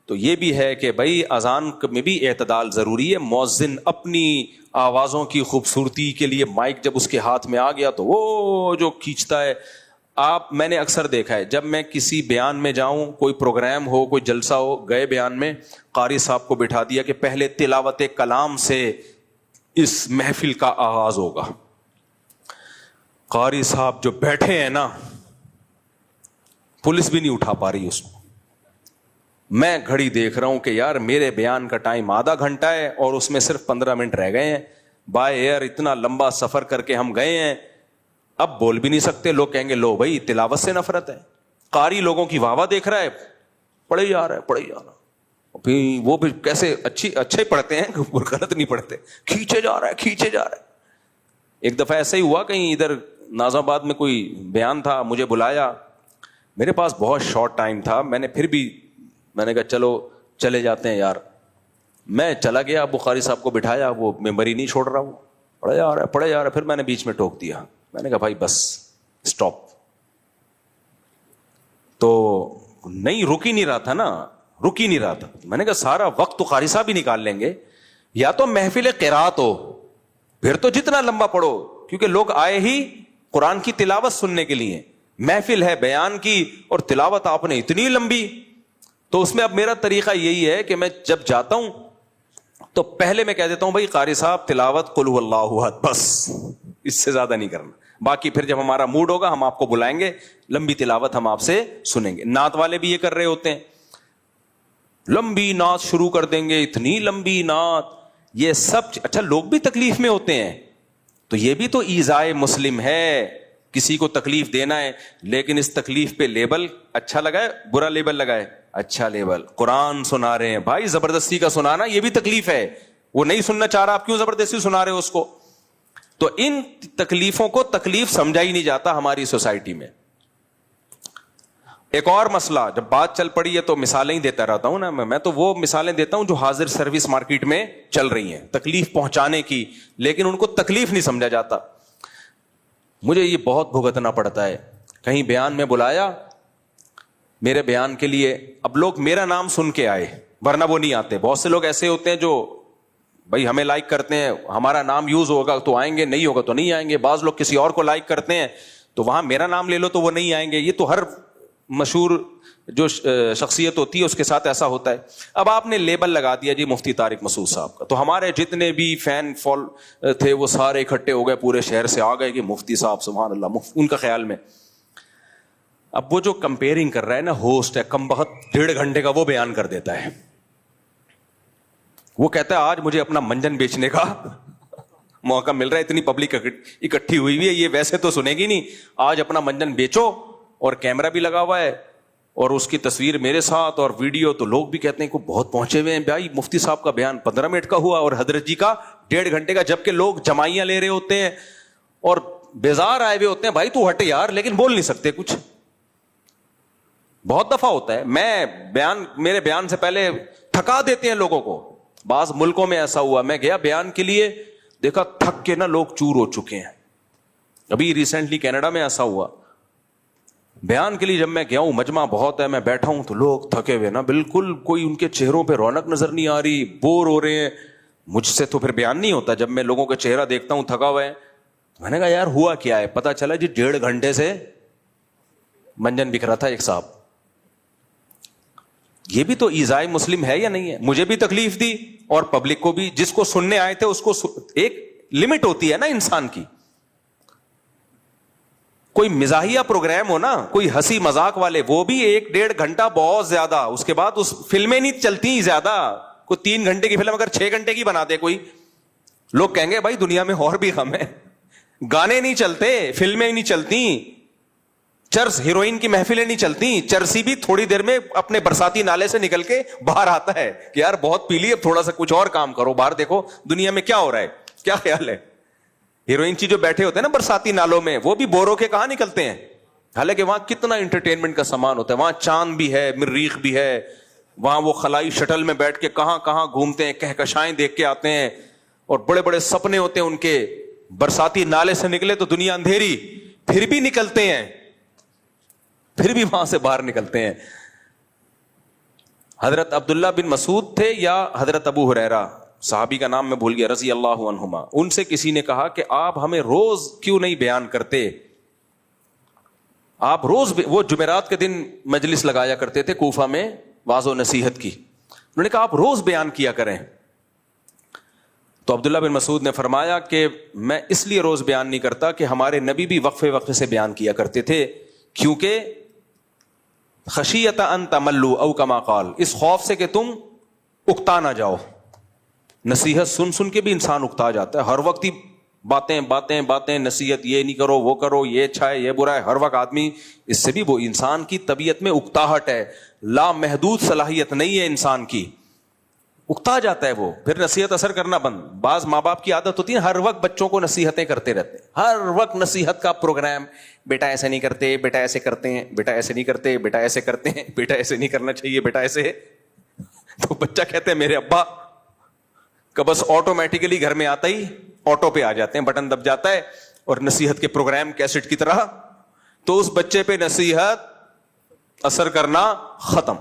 تو یہ بھی ہے کہ بھائی اذان میں بھی اعتدال ضروری ہے. مؤذن اپنی آوازوں کی خوبصورتی کے لیے مائک جب اس کے ہاتھ میں آ گیا تو وہ جو کھینچتا ہے. میں نے اکثر دیکھا ہے, جب میں کسی بیان میں جاؤں, کوئی پروگرام ہو, کوئی جلسہ ہو, گئے بیان میں قاری صاحب کو بٹھا دیا کہ پہلے تلاوت کلام سے اس محفل کا آغاز ہوگا. قاری صاحب جو بیٹھے ہیں نا, پولیس بھی نہیں اٹھا پا رہی اس کو. میں گھڑی دیکھ رہا ہوں کہ یار میرے بیان کا ٹائم آدھا گھنٹہ ہے اور اس میں صرف 15 منٹ رہ گئے ہیں. بائی ایئر اتنا لمبا سفر کر کے ہم گئے ہیں, اب بول بھی نہیں سکتے. لوگ کہیں گے لو بھائی تلاوت سے نفرت ہے. قاری لوگوں کی واہ واہ دیکھ رہا ہے, پڑھے جا رہا ہے, پڑھے جا رہا ہے. وہ بھی کیسے اچھے پڑھتے ہیں, غلط نہیں پڑھتے, کھینچے جا رہا ہے, کھینچے جا رہا ہے. ایک دفعہ ایسا ہی ہوا, کہیں ادھر نازم آباد میں کوئی بیان تھا, مجھے بلایا, میرے پاس بہت شارٹ ٹائم تھا. میں نے کہا چلو چلے جاتے ہیں یار. میں چلا گیا, بخاری صاحب کو بٹھایا, وہ ممبر ہی نہیں چھوڑ رہا, وہ پڑھے جا رہا ہے, پڑھے جا رہا ہے. پھر میں نے بیچ میں ٹوک دیا, میں نے کہا بھائی بس اسٹاپ. تو نہیں رک ہی نہیں رہا تھا نا, رک ہی نہیں رہا تھا. میں نے کہا سارا وقت تو قاری صاحب ہی نکال لیں گے, یا تو محفل قرات ہو, پھر تو جتنا لمبا پڑھو, کیونکہ لوگ آئے ہی قرآن کی تلاوت سننے کے لیے. محفل ہے بیان کی اور تلاوت آپ نے اتنی لمبی. تو اس میں اب میرا طریقہ یہی ہے کہ میں جب جاتا ہوں تو پہلے میں کہہ دیتا ہوں بھائی قاری صاحب تلاوت قل هو اللہ احد, بس اس سے زیادہ نہیں کرنا. باقی پھر جب ہمارا موڈ ہوگا ہم آپ کو بلائیں گے, لمبی تلاوت ہم آپ سے سنیں گے. نعت والے بھی یہ کر رہے ہوتے ہیں, لمبی نعت شروع کر دیں گے, اتنی لمبی نعت. یہ سب اچھا, لوگ بھی تکلیف میں ہوتے ہیں, تو یہ بھی تو ایذائے مسلم ہے, کسی کو تکلیف دینا ہے. لیکن اس تکلیف پہ لیبل اچھا لگائے, برا لیبل لگائے, اچھا لیبل. قرآن سنا رہے ہیں بھائی, زبردستی کا سنانا یہ بھی تکلیف ہے. وہ نہیں سننا چاہ رہا, آپ کیوں زبردستی سنا رہے ہو اس کو؟ تو ان تکلیفوں کو تکلیف سمجھا ہی نہیں جاتا ہماری سوسائٹی میں. ایک اور مسئلہ, جب بات چل پڑی ہے تو مثالیں ہی دیتا رہتا ہوں نا میں تو وہ مثالیں دیتا ہوں جو حاضر سروس مارکیٹ میں چل رہی ہیں تکلیف پہنچانے کی, لیکن ان کو تکلیف نہیں سمجھا جاتا. مجھے یہ بہت بھگتنا پڑتا ہے. کہیں بیان میں بلایا, میرے بیان کے لیے اب لوگ میرا نام سن کے آئے, ورنہ وہ نہیں آتے. بہت سے لوگ ایسے ہوتے ہیں جو بھائی ہمیں لائک کرتے ہیں, ہمارا نام یوز ہوگا تو آئیں گے, نہیں ہوگا تو نہیں آئیں گے. بعض لوگ کسی اور کو لائک کرتے ہیں تو وہاں میرا نام لے لو تو وہ نہیں آئیں گے. یہ تو ہر مشہور جو شخصیت ہوتی ہے اس کے ساتھ ایسا ہوتا ہے. اب آپ نے لیبل لگا دیا جی مفتی طارق مسعود صاحب کا, تو ہمارے جتنے بھی فین تھے وہ سارے اکٹھے ہو گئے, پورے شہر سے آ گئے کہ مفتی صاحب سبحان اللہ, ان کا خیال میں. اب وہ جو کمپیئرنگ کر رہا ہے نا, ہوسٹ ہے کم بخت 1.5 گھنٹے کا وہ بیان کر دیتا ہے. وہ کہتا ہے آج مجھے اپنا منجن بیچنے کا موقع مل رہا ہے, اتنی پبلک اکٹھی ہوئی ہوئی ہے, یہ ویسے تو سنے گی نہیں, آج اپنا منجن بیچو. اور کیمرہ بھی لگا ہوا ہے اور اس کی تصویر میرے ساتھ اور ویڈیو, تو لوگ بھی کہتے ہیں کہ بہت پہنچے ہوئے ہیں بھائی, مفتی صاحب کا بیان 15 منٹ کا ہوا اور حضرت جی کا 1.5 گھنٹے کا, جبکہ لوگ جمائیاں لے رہے ہوتے ہیں اور بیزار آئے ہوئے ہوتے ہیں. بھائی تو ہٹ یار, لیکن بول نہیں سکتے کچھ. بہت دفعہ ہوتا ہے میرے بیان سے پہلے تھکا دیتے ہیں لوگوں کو. بعض ملکوں میں ایسا ہوا, میں گیا بیان کے لیے, دیکھا تھک کے نا لوگ چور ہو چکے ہیں. ابھی ریسنٹلی کینیڈا میں ایسا ہوا, بیان کے لیے جب میں گیا ہوں, مجمع بہت ہے, میں بیٹھا ہوں تو لوگ تھکے ہوئے نا, بالکل کوئی ان کے چہروں پہ رونق نظر نہیں آ رہی, بور ہو رہے ہیں. مجھ سے تو پھر بیان نہیں ہوتا, جب میں لوگوں کا چہرہ دیکھتا ہوں تھکا ہوا ہے, میں نے کہا یار ہوا کیا ہے. پتا چلا جی 1.5 گھنٹے سے منجن بک رہا تھا ایک صاحب. یہ بھی تو ایذائے مسلم ہے یا نہیں ہے؟ مجھے بھی تکلیف دی اور پبلک کو بھی, جس کو سننے آئے تھے اس کو. ایک لمٹ ہوتی ہے نا انسان کی. کوئی مزاحیہ پروگرام ہو نا, کوئی ہنسی مذاق والے, وہ بھی 1.5 گھنٹہ بہت زیادہ, اس کے بعد اس فلمیں نہیں چلتی زیادہ. کوئی 3 گھنٹے کی فلم اگر 6 گھنٹے کی بنا دے کوئی, لوگ کہیں گے بھائی دنیا میں اور بھی غم ہے. گانے نہیں چلتے, فلمیں نہیں چلتی, چرس ہیروئن کی محفلیں نہیں چلتی. چرسی بھی تھوڑی دیر میں اپنے برساتی نالے سے نکل کے باہر آتا ہے کہ یار بہت پی لی, اب تھوڑا سا کچھ اور کام کرو, باہر دیکھو دنیا میں کیا ہو رہا ہے. کیا خیال ہے؟ ہیروئن کی جو بیٹھے ہوتے ہیں نا برساتی نالوں میں, وہ بھی بور ہو کے کہاں نکلتے ہیں, حالانکہ وہاں کتنا انٹرٹینمنٹ کا سامان ہوتا ہے. وہاں چاند بھی ہے, مریخ بھی ہے, وہاں وہ خلائی شٹل میں بیٹھ کے کہاں کہاں گھومتے ہیں, کہکشائیں دیکھ کے آتے ہیں, اور بڑے بڑے سپنے ہوتے ہیں ان کے. برساتی نالے سے نکلے تو دنیا اندھیری, پھر بھی نکلتے ہیں, پھر بھی وہاں سے باہر نکلتے ہیں. حضرت عبداللہ بن مسعود تھے یا حضرت ابو ہریرہ, صحابی کا نام میں بھول گیا, رضی اللہ عنہما. ان سے کسی نے کہا کہ آپ ہمیں روز کیوں نہیں بیان کرتے, آپ روز وہ جمعرات کے دن مجلس لگایا کرتے تھے کوفہ میں واعظ و نصیحت کی, انہوں نے کہا آپ روز بیان کیا کریں. تو عبداللہ بن مسعود نے فرمایا کہ میں اس لیے روز بیان نہیں کرتا کہ ہمارے نبی بھی وقفے وقفے سے بیان کیا کرتے تھے, کیونکہ خشیت ان تملو او کما قال, اس خوف سے کہ تم اکتا نہ جاؤ. نصیحت سن سن کے بھی انسان اکتا جاتا ہے, ہر وقت ہی باتیں باتیں باتیں, نصیحت یہ نہیں کرو وہ کرو, یہ اچھا ہے یہ برا ہے, ہر وقت آدمی اس سے بھی, وہ انسان کی طبیعت میں اکتاہٹ ہے, لا محدود صلاحیت نہیں ہے انسان کی, اکتا جاتا ہے وہ, پھر نصیحت اثر کرنا بند. بعض ماں باپ کی عادت ہوتی ہے ہر وقت بچوں کو نصیحتیں کرتے رہتے ہیں, ہر وقت نصیحت کا پروگرام, بیٹا ایسے نہیں کرتے, بیٹا ایسے کرتے ہیں, بیٹا ایسے نہیں کرتے, بیٹا ایسے کرتے ہیں, بیٹا ایسے نہیں کرنا چاہیے, بیٹا ایسے ہے. تو بچہ کہتے ہیں میرے ابا کا بس آٹومیٹیکلی گھر میں آتا ہی آٹو پہ آ جاتے ہیں, بٹن دب جاتا ہے اور نصیحت کے پروگرام کیسٹ کی طرح, تو اس بچے پہ نصیحت اثر کرنا ختم.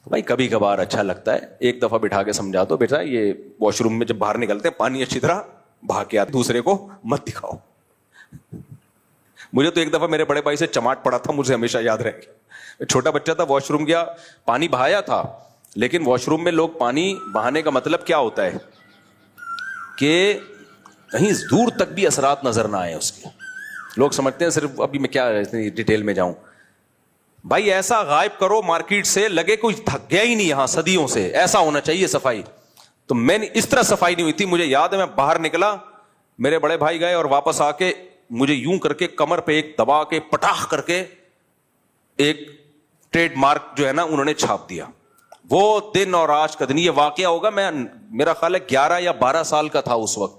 بھائی کبھی کبھار اچھا لگتا ہے, ایک دفعہ بٹھا کے سمجھا دو, بیٹا یہ واش روم میں جب باہر نکلتے ہیں پانی اچھی طرح بہا کے آتے, دوسرے کو مت دکھاؤ. مجھے تو ایک دفعہ میرے بڑے بھائی سے چماٹ پڑا تھا, مجھے ہمیشہ یاد رہے گا. چھوٹا بچہ تھا, واش روم گیا, پانی بہایا تھا, لیکن واش روم میں لوگ پانی بہانے کا مطلب کیا ہوتا ہے کہ کہیں دور تک بھی اثرات نظر نہ آئے اس کے. لوگ سمجھتے ہیں صرف, ابھی میں کیا ڈیٹیل میں جاؤں, بھائی ایسا غائب کرو مارکیٹ سے لگے کوئی تھک گیا ہی نہیں یہاں صدیوں سے, ایسا ہونا چاہیے صفائی. تو میں نے اس طرح صفائی نہیں ہوئی تھی, مجھے یاد ہے میں باہر نکلا, میرے بڑے بھائی گئے اور واپس آ کے مجھے یوں کر کے کمر پہ ایک دبا کے پٹاخ کر کے ایک ٹریڈ مارک جو ہے نا انہوں نے چھاپ دیا. وہ دن اور آج کا دن, یہ واقعہ ہوگا میں میرا خیال ہے 11 یا 12 سال کا تھا اس وقت,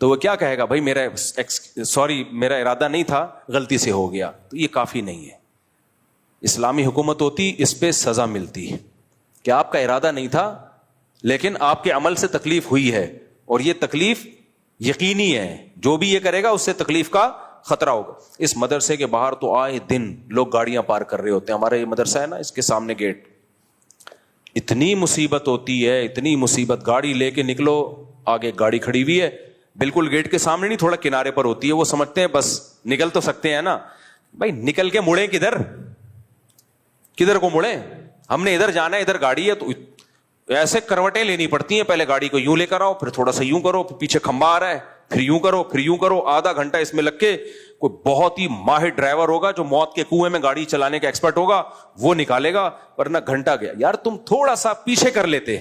تو وہ کیا کہے گا؟ بھائی میرا ارادہ نہیں تھا, غلطی سے ہو گیا. تو یہ کافی نہیں ہے. اسلامی حکومت ہوتی اس پہ سزا ملتی کہ آپ کا ارادہ نہیں تھا لیکن آپ کے عمل سے تکلیف ہوئی ہے, اور یہ تکلیف یقینی ہے, جو بھی یہ کرے گا اس سے تکلیف کا خطرہ ہوگا. اس مدرسے کے باہر تو آئے دن لوگ گاڑیاں پارک کر رہے ہوتے ہیں. ہمارا یہ مدرسہ ہے نا, اس کے سامنے گیٹ, اتنی مصیبت ہوتی ہے, اتنی مصیبت. گاڑی لے کے نکلو, آگے گاڑی کھڑی ہوئی ہے, بالکل گیٹ کے سامنے نہیں, تھوڑا کنارے پر ہوتی ہے. وہ سمجھتے ہیں بس نکل تو سکتے ہیں نا. بھائی نکل کے مڑے کدھر کو مڑے؟ ہم نے ادھر جانا ہے, ادھر گاڑی ہے, تو ایسے کروٹیں لینی پڑتی ہیں. پہلے گاڑی کو یوں لے کر آؤ, پھر تھوڑا سا یوں کرو, پھر پیچھے کھمبا آ رہا ہے, پھر یوں کرو, پھر یوں کرو. آدھا گھنٹہ اس میں لگ کے کوئی بہت ہی ماہر ڈرائیور ہوگا جو موت کے کنویں میں گاڑی چلانے کا ایکسپرٹ ہوگا, وہ نکالے گا, ورنہ گھنٹہ گیا. یار تم تھوڑا سا پیچھے کر لیتے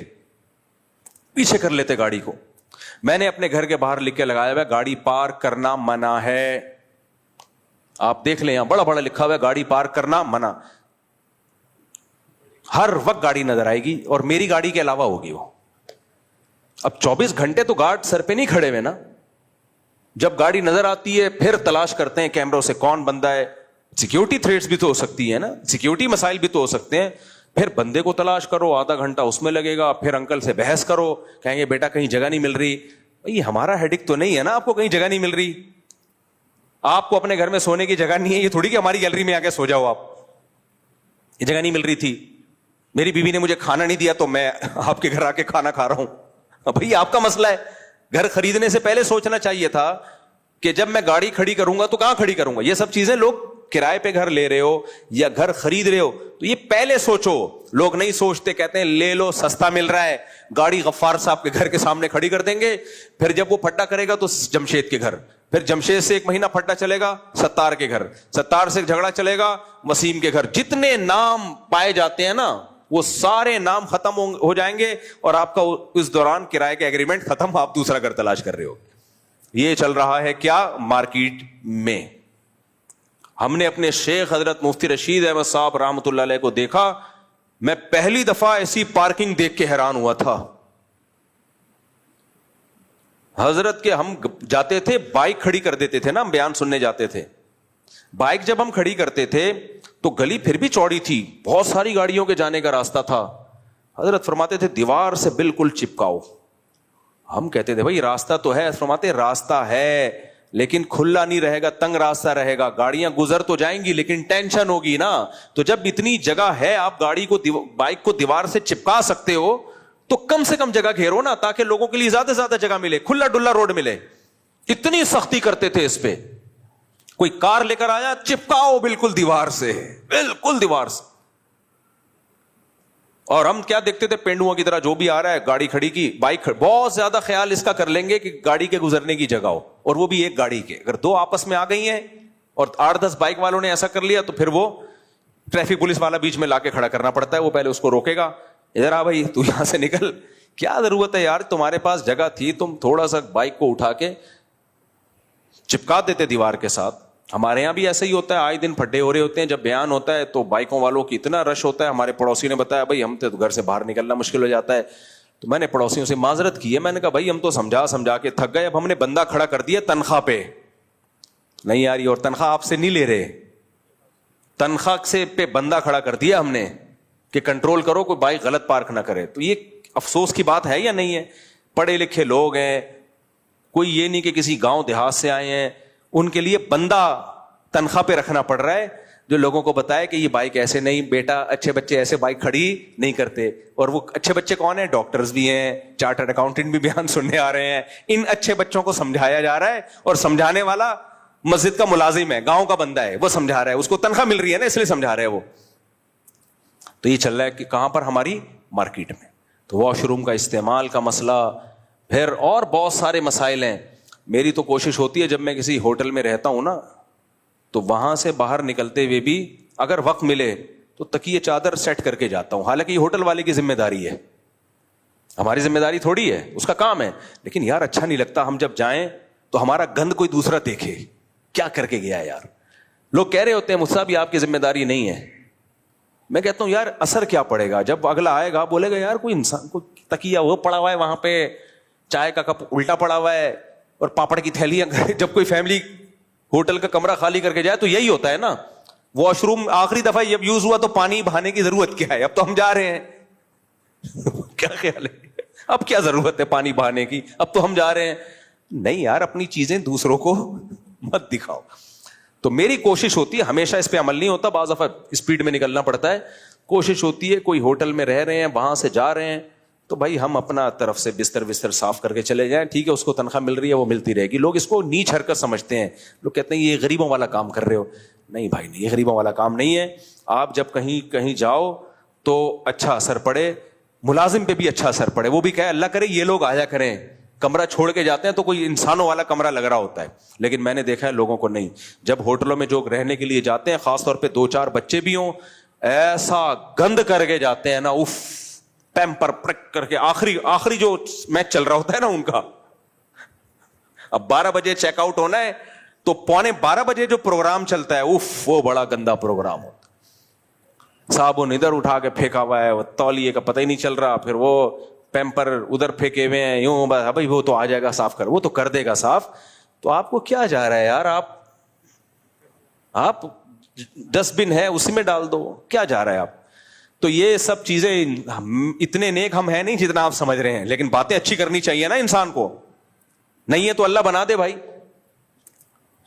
گاڑی کو. میں نے اپنے گھر کے باہر لکھ کے لگایا ہوا ہے گاڑی پارک کرنا منع ہے. آپ دیکھ لیں, یہاں بڑا بڑا لکھا ہوا ہے گاڑی پارک کرنا منع. ہر وقت گاڑی نظر آئے گی, اور میری گاڑی کے علاوہ ہوگی وہ. اب 24 گھنٹے تو گارڈ سر پہ نہیں کھڑے ہوئے نا. جب گاڑی نظر آتی ہے پھر تلاش کرتے ہیں کیمروں سے کون بندہ ہے. سیکیورٹی تھریٹس بھی تو ہو سکتی ہے نا, سیکیورٹی مسائل بھی تو ہو سکتے ہیں. پھر بندے کو تلاش کرو, آدھا گھنٹہ اس میں لگے گا. پھر انکل سے بحث کرو, کہیں گے بیٹا کہیں جگہ نہیں مل رہی. یہ ہمارا ہیڈک تو نہیں ہے نا, آپ کو کہیں جگہ نہیں مل رہی. آپ کو اپنے گھر میں سونے کی جگہ نہیں ہے, یہ تھوڑی کہ ہماری گیلری میں آ کے سو جاؤ آپ. یہ جگہ نہیں مل رہی تھی, میری بیوی نے مجھے کھانا نہیں دیا تو میں آپ کے گھر آ کے کھانا کھا رہا ہوں. بھائی آپ کا مسئلہ ہے. گھر خریدنے سے پہلے سوچنا چاہیے تھا کہ جب میں گاڑی کھڑی کروں گا تو کہاں کھڑی کروں گا. یہ سب چیزیں, لوگ کرائے پہ گھر لے رہے ہو یا گھر خرید رہے ہو تو یہ پہلے سوچو. لوگ نہیں سوچتے, کہتے ہیں لے لو سستا مل رہا ہے, گاڑی غفار صاحب کے گھر کے سامنے کھڑی کر دیں گے. پھر جب وہ پھٹا کرے گا تو جمشید کے گھر, پھر جمشید سے 1 مہینہ پھٹا چلے گا ستار کے گھر, ستار سے جھگڑا چلے گا وسیم کے گھر. جتنے نام پائے جاتے ہیں نا وہ سارے نام ختم ہو جائیں گے, اور آپ کا اس دوران کرائے کا ایگریمنٹ ختم, آپ دوسرا گھر تلاش کر رہے ہو. یہ چل رہا ہے کیا مارکیٹ میں. ہم نے اپنے شیخ حضرت مفتی رشید احمد صاحب رحمۃ اللہ علیہ کو دیکھا. میں پہلی دفعہ ایسی پارکنگ دیکھ کے حیران ہوا تھا. حضرت کے ہم جاتے تھے, بائک کھڑی کر دیتے تھے نا, ہم بیان سننے جاتے تھے. بائک جب ہم کھڑی کرتے تھے تو گلی پھر بھی چوڑی تھی, بہت ساری گاڑیوں کے جانے کا راستہ تھا. حضرت فرماتے تھے دیوار سے بالکل چپکاؤ. ہم کہتے تھے بھائی راستہ تو ہے. فرماتے راستہ ہے لیکن کھلا نہیں رہے گا, تنگ راستہ رہے گا, گاڑیاں گزر تو جائیں گی لیکن ٹینشن ہوگی نا. تو جب اتنی جگہ ہے, آپ گاڑی کو بائک کو دیوار سے چپکا سکتے ہو تو کم سے کم جگہ گھیرو نا, تاکہ لوگوں کے لیے زیادہ سے زیادہ جگہ ملے, کھلا ڈلا روڈ ملے. اتنی سختی کرتے تھے اس پہ. کوئی کار لے کر آیا, چپکاؤ بالکل دیوار سے, بالکل دیوار سے. اور ہم کیا دیکھتے تھے, پینڈوؤں کی طرح جو بھی آ رہا ہے گاڑی کھڑی کی, بائک بہت زیادہ خیال اس کا کر لیں گے کہ گاڑی کے گزرنے کی جگہ ہو, اور وہ بھی ایک گاڑی کے. اگر 2 آپس میں آ گئی ہیں اور 8-10 بائک والوں نے ایسا کر لیا تو پھر وہ ٹریفک پولیس والا بیچ میں لا کے کھڑا کرنا پڑتا ہے. وہ پہلے اس کو روکے گا, ادھر آ بھائی تو یہاں سے نکل. کیا ضرورت ہے یار, تمہارے پاس جگہ تھی, تم تھوڑا سا بائک کو اٹھا کے چپکا دیتے دیوار کے ساتھ. ہمارے یہاں بھی ایسا ہی ہوتا ہے, آئے دن پھڈے ہو رہے ہوتے ہیں. جب بیان ہوتا ہے تو بائکوں والوں کی اتنا رش ہوتا ہے. ہمارے پڑوسی نے بتایا بھائی ہم تو گھر سے باہر نکلنا مشکل ہو جاتا ہے. تو میں نے پڑوسیوں سے معذرت کی ہے, میں نے کہا بھائی ہم تو سمجھا کے تھک گئے, اب ہم نے بندہ کھڑا کر دیا تنخواہ پہ نہیں آ رہی, اور تنخواہ آپ سے نہیں لے رہے, تنخواہ سے پہ بندہ کھڑا کر دیا ہم نے کہ کنٹرول کرو, کوئی بائک غلط پارک نہ کرے. تو یہ افسوس کی بات ہے یا نہیں ہے؟ پڑھے لکھے لوگ ہیں, کوئی یہ نہیں کہ کسی گاؤں دیہات سے آئے ہیں, ان کے لیے بندہ تنخواہ پہ رکھنا پڑ رہا ہے جو لوگوں کو بتائے کہ یہ بائک ایسے نہیں, بیٹا اچھے بچے ایسے بائک کھڑی نہیں کرتے. اور وہ اچھے بچے کون ہیں؟ ڈاکٹرز بھی ہیں, چارٹرڈ اکاؤنٹنٹ بھی بیان سننے آ رہے ہیں. ان اچھے بچوں کو سمجھایا جا رہا ہے, اور سمجھانے والا مسجد کا ملازم ہے, گاؤں کا بندہ ہے, وہ سمجھا رہا ہے, اس کو تنخواہ مل رہی ہے نا, اس لیے سمجھا رہا ہے وہ. تو یہ چل رہا ہے کہ کہاں پر؟ ہماری مارکیٹ میں. تو واش روم کا استعمال کا مسئلہ, پھر اور بہت سارے مسائل ہیں. میری تو کوشش ہوتی ہے جب میں کسی ہوٹل میں رہتا ہوں نا, تو وہاں سے باہر نکلتے ہوئے بھی اگر وقت ملے تو تکیے چادر سیٹ کر کے جاتا ہوں. حالانکہ یہ ہوٹل والے کی ذمہ داری ہے, ہماری ذمہ داری تھوڑی ہے, اس کا کام ہے. لیکن یار اچھا نہیں لگتا ہم جب جائیں تو ہمارا گند کوئی دوسرا دیکھے, کیا کر کے گیا یار. لوگ کہہ رہے ہوتے ہیں مجھ سے بھی آپ کی ذمہ داری نہیں ہے. میں کہتا ہوں یار اثر کیا پڑے گا جب اگلا آئے گا بولے گا یار کوئی انسان کو تکیہ وہ پڑا ہوا ہے وہاں پہ, چائے کا کپ الٹا پڑا ہوا ہے, اور پاپڑ کی تھیلیاں. جب کوئی فیملی ہوٹل کا کمرہ خالی کر کے جائے تو یہی ہوتا ہے نا. واش روم آخری دفعہ جب یوز ہوا تو پانی بہانے کی ضرورت کیا ہے؟ اب تو ہم جا رہے ہیں. کیا خیال ہے؟ اب کیا ضرورت ہے پانی بہانے کی؟ اب تو ہم جا رہے ہیں. نہیں یار, اپنی چیزیں دوسروں کو مت دکھاؤ. تو میری کوشش ہوتی ہے, ہمیشہ اس پہ عمل نہیں ہوتا, بعض دفعہ اسپیڈ میں نکلنا پڑتا ہے. کوشش ہوتی ہے کوئی ہوٹل میں رہ رہے ہیں, وہاں سے جا رہے ہیں, تو بھائی ہم اپنا طرف سے بستر صاف کر کے چلے جائیں. ٹھیک ہے, اس کو تنخواہ مل رہی ہے, وہ ملتی رہے گی. لوگ اس کو نیچ حرکت سمجھتے ہیں. لوگ کہتے ہیں یہ غریبوں والا کام کر رہے ہو. نہیں بھائی نہیں, یہ غریبوں والا کام نہیں ہے. آپ جب کہیں جاؤ تو اچھا اثر پڑے, ملازم پہ بھی اچھا اثر پڑے. وہ بھی کہے اللہ کرے یہ لوگ آیا کریں. کمرہ چھوڑ کے جاتے ہیں تو کوئی انسانوں والا کمرہ لگ رہا ہوتا ہے, لیکن میں نے دیکھا ہے لوگوں کو نہیں. جب ہوٹلوں میں جو رہنے کے لیے جاتے ہیں, خاص طور پہ 2-4 بچے بھی ہوں, ایسا گند کر کے جاتے ہیں نا, اف, پیمپر پرک کر کے. آخری جو میچ چل رہا ہوتا ہے نا ان کا, اب 12 بجے چیک آؤٹ ہونا ہے تو 11:15 بجے جو پروگرام چلتا ہے, اف, وہ بڑا گندا پروگرام ہوتا ہے. صابن ادھر اٹھا کے پھینکا ہوا ہے, وہ تولیے کا پتہ ہی نہیں چل رہا, پھر وہ پیمپر ادھر پھینکے ہوئے ہیں یوں, بھائی وہ تو آ جائے گا صاف کر, وہ تو کر دے گا صاف. تو آپ کو کیا جا رہا ہے یار, آپ ڈسٹ بن ہے اسی میں ڈال دو, کیا جا رہا ہے آپ. تو یہ سب چیزیں, اتنے نیک ہم ہیں نہیں جتنا آپ سمجھ رہے ہیں, لیکن باتیں اچھی کرنی چاہیے نا انسان کو. نہیں ہے تو اللہ بنا دے بھائی,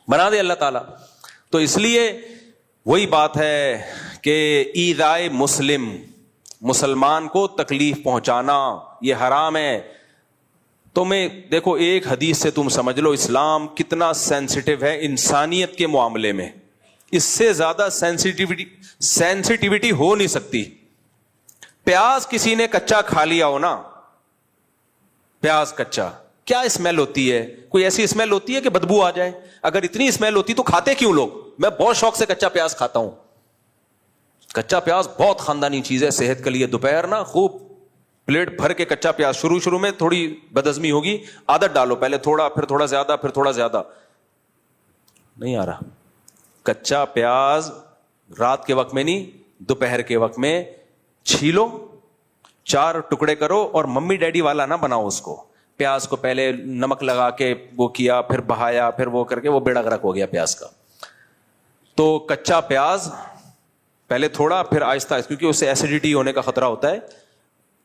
بنا دے اللہ تعالیٰ. تو اس لیے وہی بات ہے کہ ایذائے مسلمان کو تکلیف پہنچانا یہ حرام ہے. تمہیں دیکھو, ایک حدیث سے تم سمجھ لو اسلام کتنا سینسٹیو ہے انسانیت کے معاملے میں. اس سے زیادہ سینسٹیوٹی ہو نہیں سکتی. پیاز کسی نے کچا کھا لیا ہو نا, پیاز کچا, کیا اسمیل ہوتی ہے؟ کوئی ایسی اسمیل ہوتی ہے کہ بدبو آ جائے؟ اگر اتنی اسمیل ہوتی تو کھاتے کیوں لوگ؟ میں بہت شوق سے کچا پیاز کھاتا ہوں. کچا پیاز بہت خاندانی چیز ہے صحت کے لیے. دوپہر نا خوب پلیٹ بھر کے کچا پیاز, شروع میں تھوڑی بدہضمی ہوگی, عادت ڈالو, پہلے تھوڑا, پھر تھوڑا زیادہ, پھر تھوڑا زیادہ. نہیں آ رہا. کچا پیاز رات کے وقت میں نہیں, دوپہر کے وقت میں چھیلو, 4 ٹکڑے کرو, اور ممی ڈیڈی والا نہ بناؤ اس کو. پیاز کو پہلے نمک لگا کے وہ کیا, پھر بہایا, پھر وہ کر کے وہ بیڑا غرق ہو گیا پیاز کا. تو کچا پیاز پہلے تھوڑا, پھر آہستہ, کیونکہ اس سے ایسیڈیٹی ہونے کا خطرہ ہوتا ہے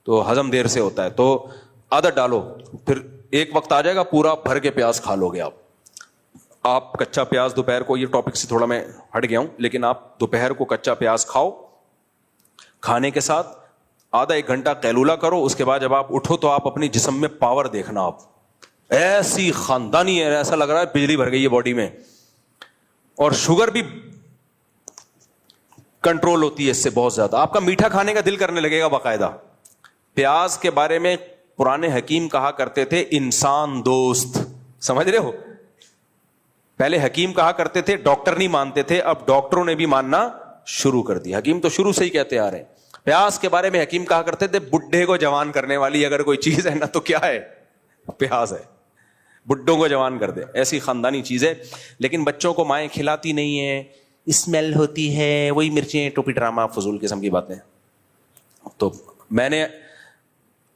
تو ہضم دیر سے ہوتا ہے. تو عادت ڈالو, پھر ایک وقت آ جائے گا پورا بھر کے پیاز کھا لو گے آپ کچا پیاز دوپہر کو, یہ ٹاپک سے تھوڑا میں ہٹ گیا ہوں, لیکن آپ دوپہر کو کچا پیاز کھاؤ. کھانے کے ساتھ آدھا 1 گھنٹہ قیلولہ کرو. اس کے بعد جب آپ اٹھو تو آپ اپنی جسم میں پاور دیکھنا, آپ ایسی خاندانی ہے, ایسا لگ رہا ہے بجلی بھر گئی ہے باڈی میں. اور شوگر بھی کنٹرول ہوتی ہے اس سے بہت زیادہ. آپ کا میٹھا کھانے کا دل کرنے لگے گا باقاعدہ. پیاز کے بارے میں پرانے حکیم کہا کرتے تھے انسان دوست, سمجھ رہے ہو؟ پہلے حکیم کہا کرتے تھے, ڈاکٹر نہیں مانتے تھے, اب ڈاکٹروں نے بھی ماننا شروع کر دیا. حکیم تو شروع سے ہی کہتے آ رہے ہیں. پیاز کے بارے میں حکیم کہا کرتے تھے بڈھے کو جوان کرنے والی اگر کوئی چیز ہے نا تو کیا ہے؟ پیاز ہے. بڈھوں کو جوان کر دے, ایسی خاندانی چیز ہے. لیکن بچوں کو مائیں کھلاتی نہیں ہیں, اسمیل ہوتی ہے, وہی مرچیں, ٹوپی ڈرامہ, فضول قسم کی باتیں. تو میں نے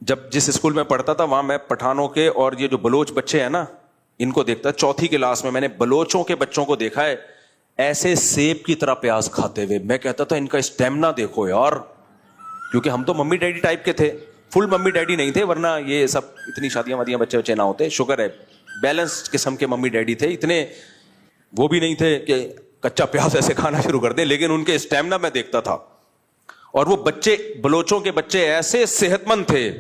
جب جس اسکول میں پڑھتا تھا وہاں میں پٹھانوں کے اور یہ جو بلوچ بچے ہیں نا ان کو دیکھتا, 4تھی کلاس میں نے بلوچوں کے بچوں کو دیکھا ہے ایسے سیب کی طرح پیاز کھاتے ہوئے. میں کہتا تھا ان کا اسٹیمنا دیکھو یار, کیونکہ ہم تو ممی ڈیڈی ٹائپ کے تھے, فل ممی ڈیڈی نہیں تھے, ورنہ یہ سب اتنی شادیاں ودیاں بچے نہ ہوتے. شکر ہے بیلنس قسم کے ممی ڈیڈی تھے, اتنے وہ بھی نہیں تھے کہ کچا پیاز ایسے کھانا شروع کر دیں, لیکن ان کے اسٹیمنا میں دیکھتا تھا. اور وہ بچے, بلوچوں کے بچے ایسے صحت مند تھے,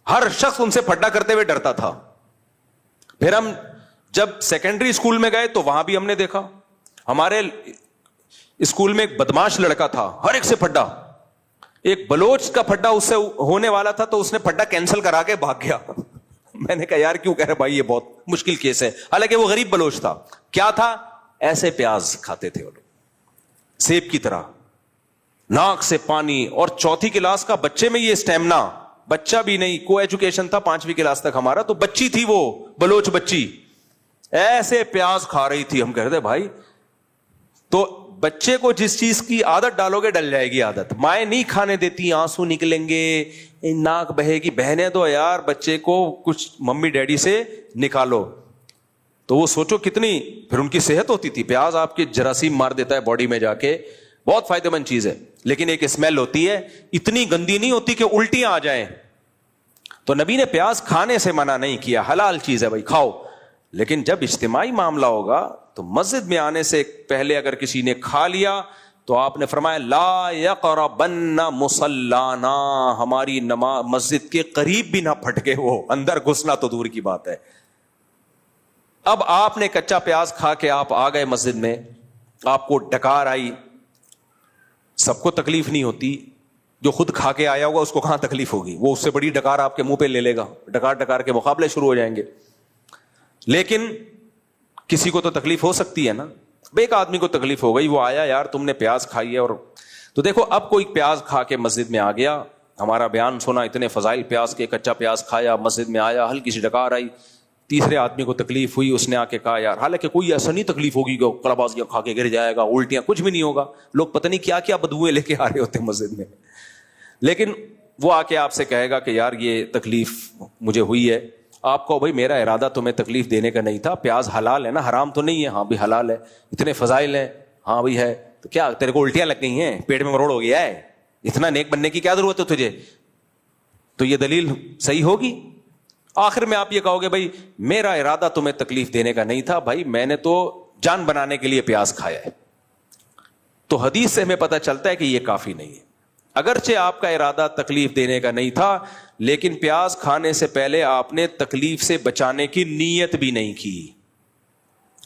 ہر شخص ان سے پھڈا کرتے ہوئے ڈرتا تھا. پھر ہم جب سیکنڈری اسکول میں گئے تو وہاں بھی ہم نے دیکھا, ہمارے اسکول میں ایک بدماش لڑکا تھا, ہر ایک سے پھڈا. ایک بلوچ کا پھڈا اس سے ہونے والا تھا تو اس نے پھڈا کینسل کرا کے بھاگ گیا. میں نے کہا یار کیوں کہہ رہے بھائی, یہ بہت مشکل کیس ہے. حالانکہ وہ غریب بلوچ تھا. کیا تھا؟ ایسے پیاز کھاتے تھے وہ لوگ سیب کی طرح, ناک سے پانی. اور 4تھی کلاس کا بچے میں یہ اسٹیمنا, بچہ بھی نہیں, کو ایجوکیشن تھا 5ویں کلاس تک ہمارا, تو بچی تھی وہ بلوچ بچی, ایسے پیاز کھا رہی تھی. ہم کہہ رہے بھائی, تو بچے کو جس چیز کی عادت ڈالو گے ڈل جائے گی عادت. مائیں نہیں کھانے دیتی, آنسو نکلیں گے, ناک بہے گی, بہنے دو یار, بچے کو کچھ ممی ڈیڈی سے نکالو. تو وہ سوچو کتنی پھر ان کی صحت ہوتی تھی. پیاز آپ کی جراثیم مار دیتا ہے باڈی میں جا کے, بہت فائدہ مند چیز ہے, لیکن ایک اسمیل ہوتی ہے, اتنی گندی نہیں ہوتی کہ الٹیاں آ جائیں. تو نبی نے پیاز کھانے سے منع نہیں کیا, حلال چیز ہے بھائی کھاؤ. لیکن جب اجتماعی معاملہ ہوگا تو مسجد میں آنے سے پہلے اگر کسی نے کھا لیا تو آپ نے فرمایا لا یقربن مصلانا, ہماری نماز مسجد کے قریب بھی نہ پھٹکے, وہ اندر گھسنا تو دور کی بات ہے. اب آپ نے کچا پیاز کھا کے آپ آ گئے مسجد میں, آپ کو ڈکار آئی, سب کو تکلیف نہیں ہوتی, جو خود کھا کے آیا ہوگا اس کو کہاں تکلیف ہوگی, وہ اس سے بڑی ڈکار آپ کے منہ پہ لے لے گا, ڈکار کے مقابلے شروع ہو جائیں گے. لیکن کسی کو تو تکلیف ہو سکتی ہے نا, ایک آدمی کو تکلیف ہو گئی, وہ آیا یار تم نے پیاز کھائی ہے, اور تو دیکھو اب کوئی پیاز کھا کے مسجد میں آ گیا, ہمارا بیان سنا, اتنے فضائل پیاز کے, کچا پیاز کھایا, مسجد میں آیا, ہلکی سی ڈکار آئی, تیسرے آدمی کو تکلیف ہوئی, اس نے آ کے کہا یار, حالانکہ کوئی ایسا نہیں تکلیف ہوگی کہ کڑابازیاں کھا کے گر جائے گا, الٹیاں, کچھ بھی نہیں ہوگا, لوگ پتہ نہیں کیا کیا بدبوئیں لے کے آ رہے ہوتے ہیں مسجد میں, لیکن وہ آ کے آپ سے کہے گا کہ یار یہ تکلیف مجھے ہوئی ہے. آپ کو بھائی میرا ارادہ تمہیں تکلیف دینے کا نہیں تھا, پیاز حلال ہے نا, حرام تو نہیں ہے, ہاں بھی حلال ہے, اتنے فضائل ہیں, ہاں بھائی ہے, تو کیا تیرے کو الٹیاں لگ گئی ہیں, پیٹ میں مروڑ ہو گیا ہے, اتنا نیک بننے کی کیا ضرورت ہے تجھے, تو یہ دلیل صحیح ہوگی. آخر میں آپ یہ کہو گے بھائی میرا ارادہ تمہیں تکلیف دینے کا نہیں تھا, بھائی میں نے تو جان بنانے کے لیے پیاز کھایا ہے. تو حدیث سے ہمیں پتہ چلتا ہے کہ یہ کافی نہیں ہے. اگرچہ آپ کا ارادہ تکلیف دینے کا نہیں تھا, لیکن پیاز کھانے سے پہلے آپ نے تکلیف سے بچانے کی نیت بھی نہیں کی.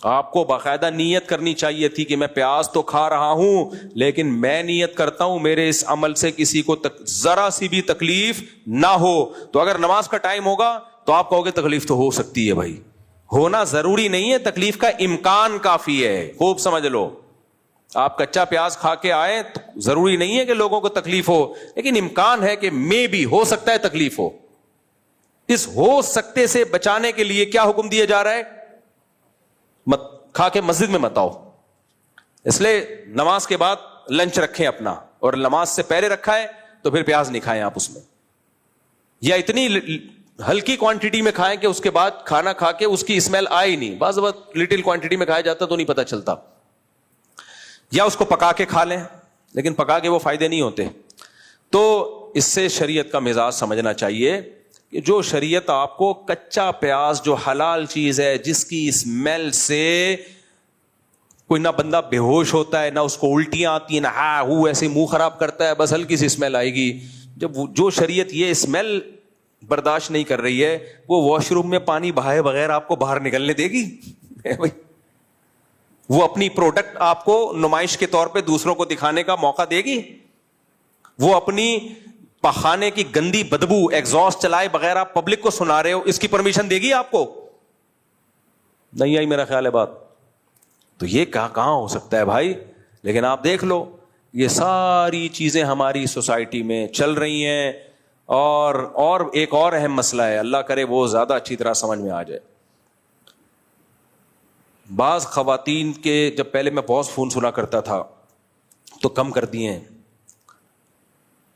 آپ کو باقاعدہ نیت کرنی چاہیے تھی کہ میں پیاز تو کھا رہا ہوں, لیکن میں نیت کرتا ہوں میرے اس عمل سے کسی کو ذرا سی بھی تکلیف نہ ہو. تو اگر نماز کا ٹائم ہوگا تو آپ کہو گے تکلیف تو ہو سکتی ہے, بھائی ہونا ضروری نہیں ہے, تکلیف کا امکان کافی ہے. خوب سمجھ لو, آپ کچا پیاز کھا کے آئے تو ضروری نہیں ہے کہ لوگوں کو تکلیف ہو, لیکن امکان ہے کہ میں بھی ہو سکتا ہے تکلیف ہو. اس ہو سکتے سے بچانے کے لیے کیا حکم دیا جا رہا ہے, مت کھا کے مسجد میں مت آؤ. اس لیے نماز کے بعد لنچ رکھیں اپنا, اور نماز سے پہلے رکھا ہے تو پھر پیاز نہیں کھائیں آپ اس میں, یا اتنی ہلکی کوانٹٹی میں کھائیں کہ اس کے بعد کھانا کھا کے اس کی اسمیل آئے ہی نہیں. بعض وقت لٹل کوانٹٹی میں کھایا جاتا تو نہیں پتہ چلتا, یا اس کو پکا کے کھا لیں, لیکن پکا کے وہ فائدے نہیں ہوتے. تو اس سے شریعت کا مزاج سمجھنا چاہیے کہ جو شریعت آپ کو کچا پیاز جو حلال چیز ہے, جس کی اسمیل سے کوئی نہ بندہ بے ہوش ہوتا ہے, نہ اس کو الٹیاں آتی ہیں, نہ وہ ایسے منہ خراب کرتا ہے, بس ہلکی سی اسمیل آئے گی. جب جو شریعت یہ اسمیل برداشت نہیں کر رہی ہے, وہ واش روم میں پانی بہائے بغیر آپ کو باہر نکلنے دے گی بھائی؟ وہ اپنی پروڈکٹ آپ کو نمائش کے طور پہ دوسروں کو دکھانے کا موقع دے گی؟ وہ اپنی پخانے کی گندی بدبو ایگزاسٹ چلائے بغیر آپ پبلک کو سنا رہے ہو, اس کی پرمیشن دے گی آپ کو؟ نہیں آئی میرا خیال ہے بات. تو یہ کہاں ہو سکتا ہے بھائی؟ لیکن آپ دیکھ لو یہ ساری چیزیں ہماری سوسائٹی میں چل رہی ہیں. اور ایک اور اہم مسئلہ ہے, اللہ کرے وہ زیادہ اچھی طرح سمجھ میں آ جائے. بعض خواتین کے, جب پہلے میں بہت فون سنا کرتا تھا تو کم کر دیے ہیں,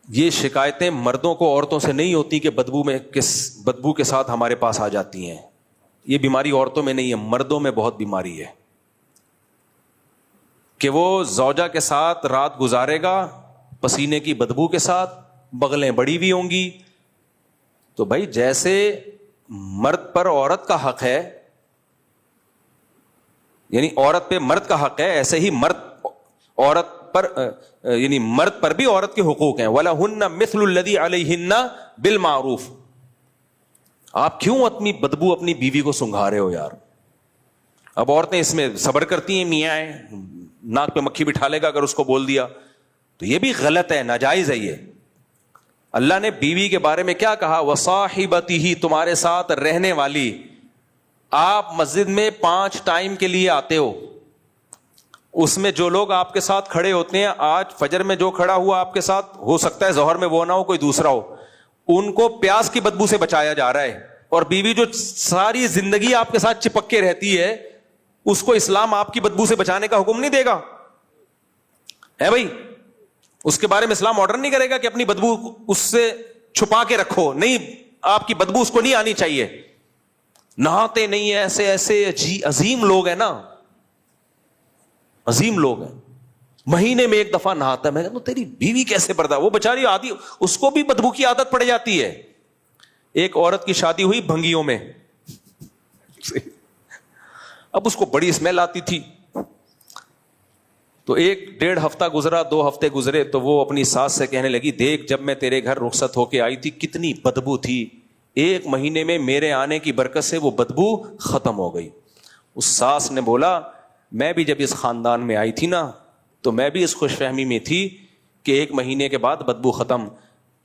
یہ شکایتیں مردوں کو عورتوں سے نہیں ہوتی کہ بدبو کے ساتھ ہمارے پاس آ جاتی ہیں. یہ بیماری عورتوں میں نہیں ہے, مردوں میں بہت بیماری ہے کہ وہ زوجہ کے ساتھ رات گزارے گا پسینے کی بدبو کے ساتھ, بغلیں بڑی بھی ہوں گی. تو بھائی جیسے مرد پر عورت کا حق ہے, یعنی عورت پہ مرد کا حق ہے, ایسے ہی مرد عورت پر یعنی مرد پر بھی عورت کے حقوق ہیں. وَلَهُنَّ مِثْلُ الَّذِي عَلَيْهِنَّ بِالْمَعْرُوفِ. آپ کیوں اپنی بدبو اپنی بیوی کو سنگھا رہے ہو یار؟ اب عورتیں اس میں صبر کرتی ہیں, میاں ہے ناک پہ مکھی بٹھا لے گا اگر اس کو بول دیا, تو یہ بھی غلط ہے, ناجائز ہے یہ. اللہ نے بیوی کے بارے میں کیا کہا؟ وَصَاحِبَتِهِ, تمہارے ساتھ رہنے والی. آپ مسجد میں 5 ٹائم کے لیے آتے ہو, اس میں جو لوگ آپ کے ساتھ کھڑے ہوتے ہیں, آج فجر میں جو کھڑا ہوا آپ کے ساتھ, ہو سکتا ہے ظہر میں وہ نہ ہو, کوئی دوسرا ہو, ان کو پیاز کی بدبو سے بچایا جا رہا ہے. اور بیوی جو ساری زندگی آپ کے ساتھ چپک کے رہتی ہے, اس کو اسلام آپ کی بدبو سے بچانے کا حکم نہیں دے گا ہے بھائی. اس کے بارے میں اسلام آرڈر نہیں کرے گا کہ اپنی بدبو اس سے چھپا کے رکھو, نہیں, آپ کی بدبو اس کو نہیں آنی چاہیے. نہاتے نہیں ہیں, ایسے ایسے عظیم لوگ ہیں نا, عظیم لوگ ہیں, مہینے میں ایک دفعہ نہاتا ہے. میں کہتا ہوں تیری بیوی کیسے برداشت, وہ بیچاری آدھی, اس کو بھی بدبو کی عادت پڑ جاتی ہے. ایک عورت کی شادی ہوئی بھنگیوں میں, اب اس کو بڑی اسمیل آتی تھی. تو 1-1.5 ہفتہ گزرا, 2 ہفتے گزرے, تو وہ اپنی ساس سے کہنے لگی, دیکھ جب میں تیرے گھر رخصت ہو کے آئی تھی کتنی بدبو تھی, 1 مہینے میں میرے آنے کی برکت سے وہ بدبو ختم ہو گئی. اس ساس نے بولا, میں بھی جب اس خاندان میں آئی تھی نا تو میں بھی اس خوش فہمی میں تھی کہ 1 مہینے کے بعد بدبو ختم.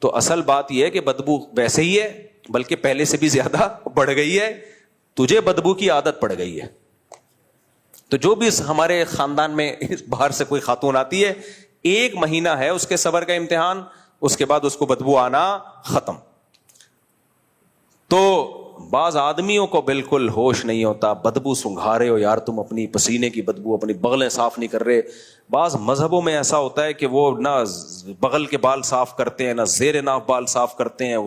تو اصل بات یہ ہے کہ بدبو ویسے ہی ہے, بلکہ پہلے سے بھی زیادہ بڑھ گئی ہے, تجھے بدبو کی عادت پڑ گئی ہے. تو جو بھی ہمارے خاندان میں باہر سے کوئی خاتون آتی ہے, 1 مہینہ ہے اس کے صبر کا امتحان, اس کے بعد اس کو بدبو آنا ختم. تو بعض آدمیوں کو بالکل ہوش نہیں ہوتا, بدبو سنگھا رہے ہو یار تم, اپنی پسینے کی بدبو, اپنی بغلیں صاف نہیں کر رہے. بعض مذہبوں میں ایسا ہوتا ہے کہ وہ نہ بغل کے بال صاف کرتے ہیں, نہ زیر ناف بال صاف کرتے ہیں.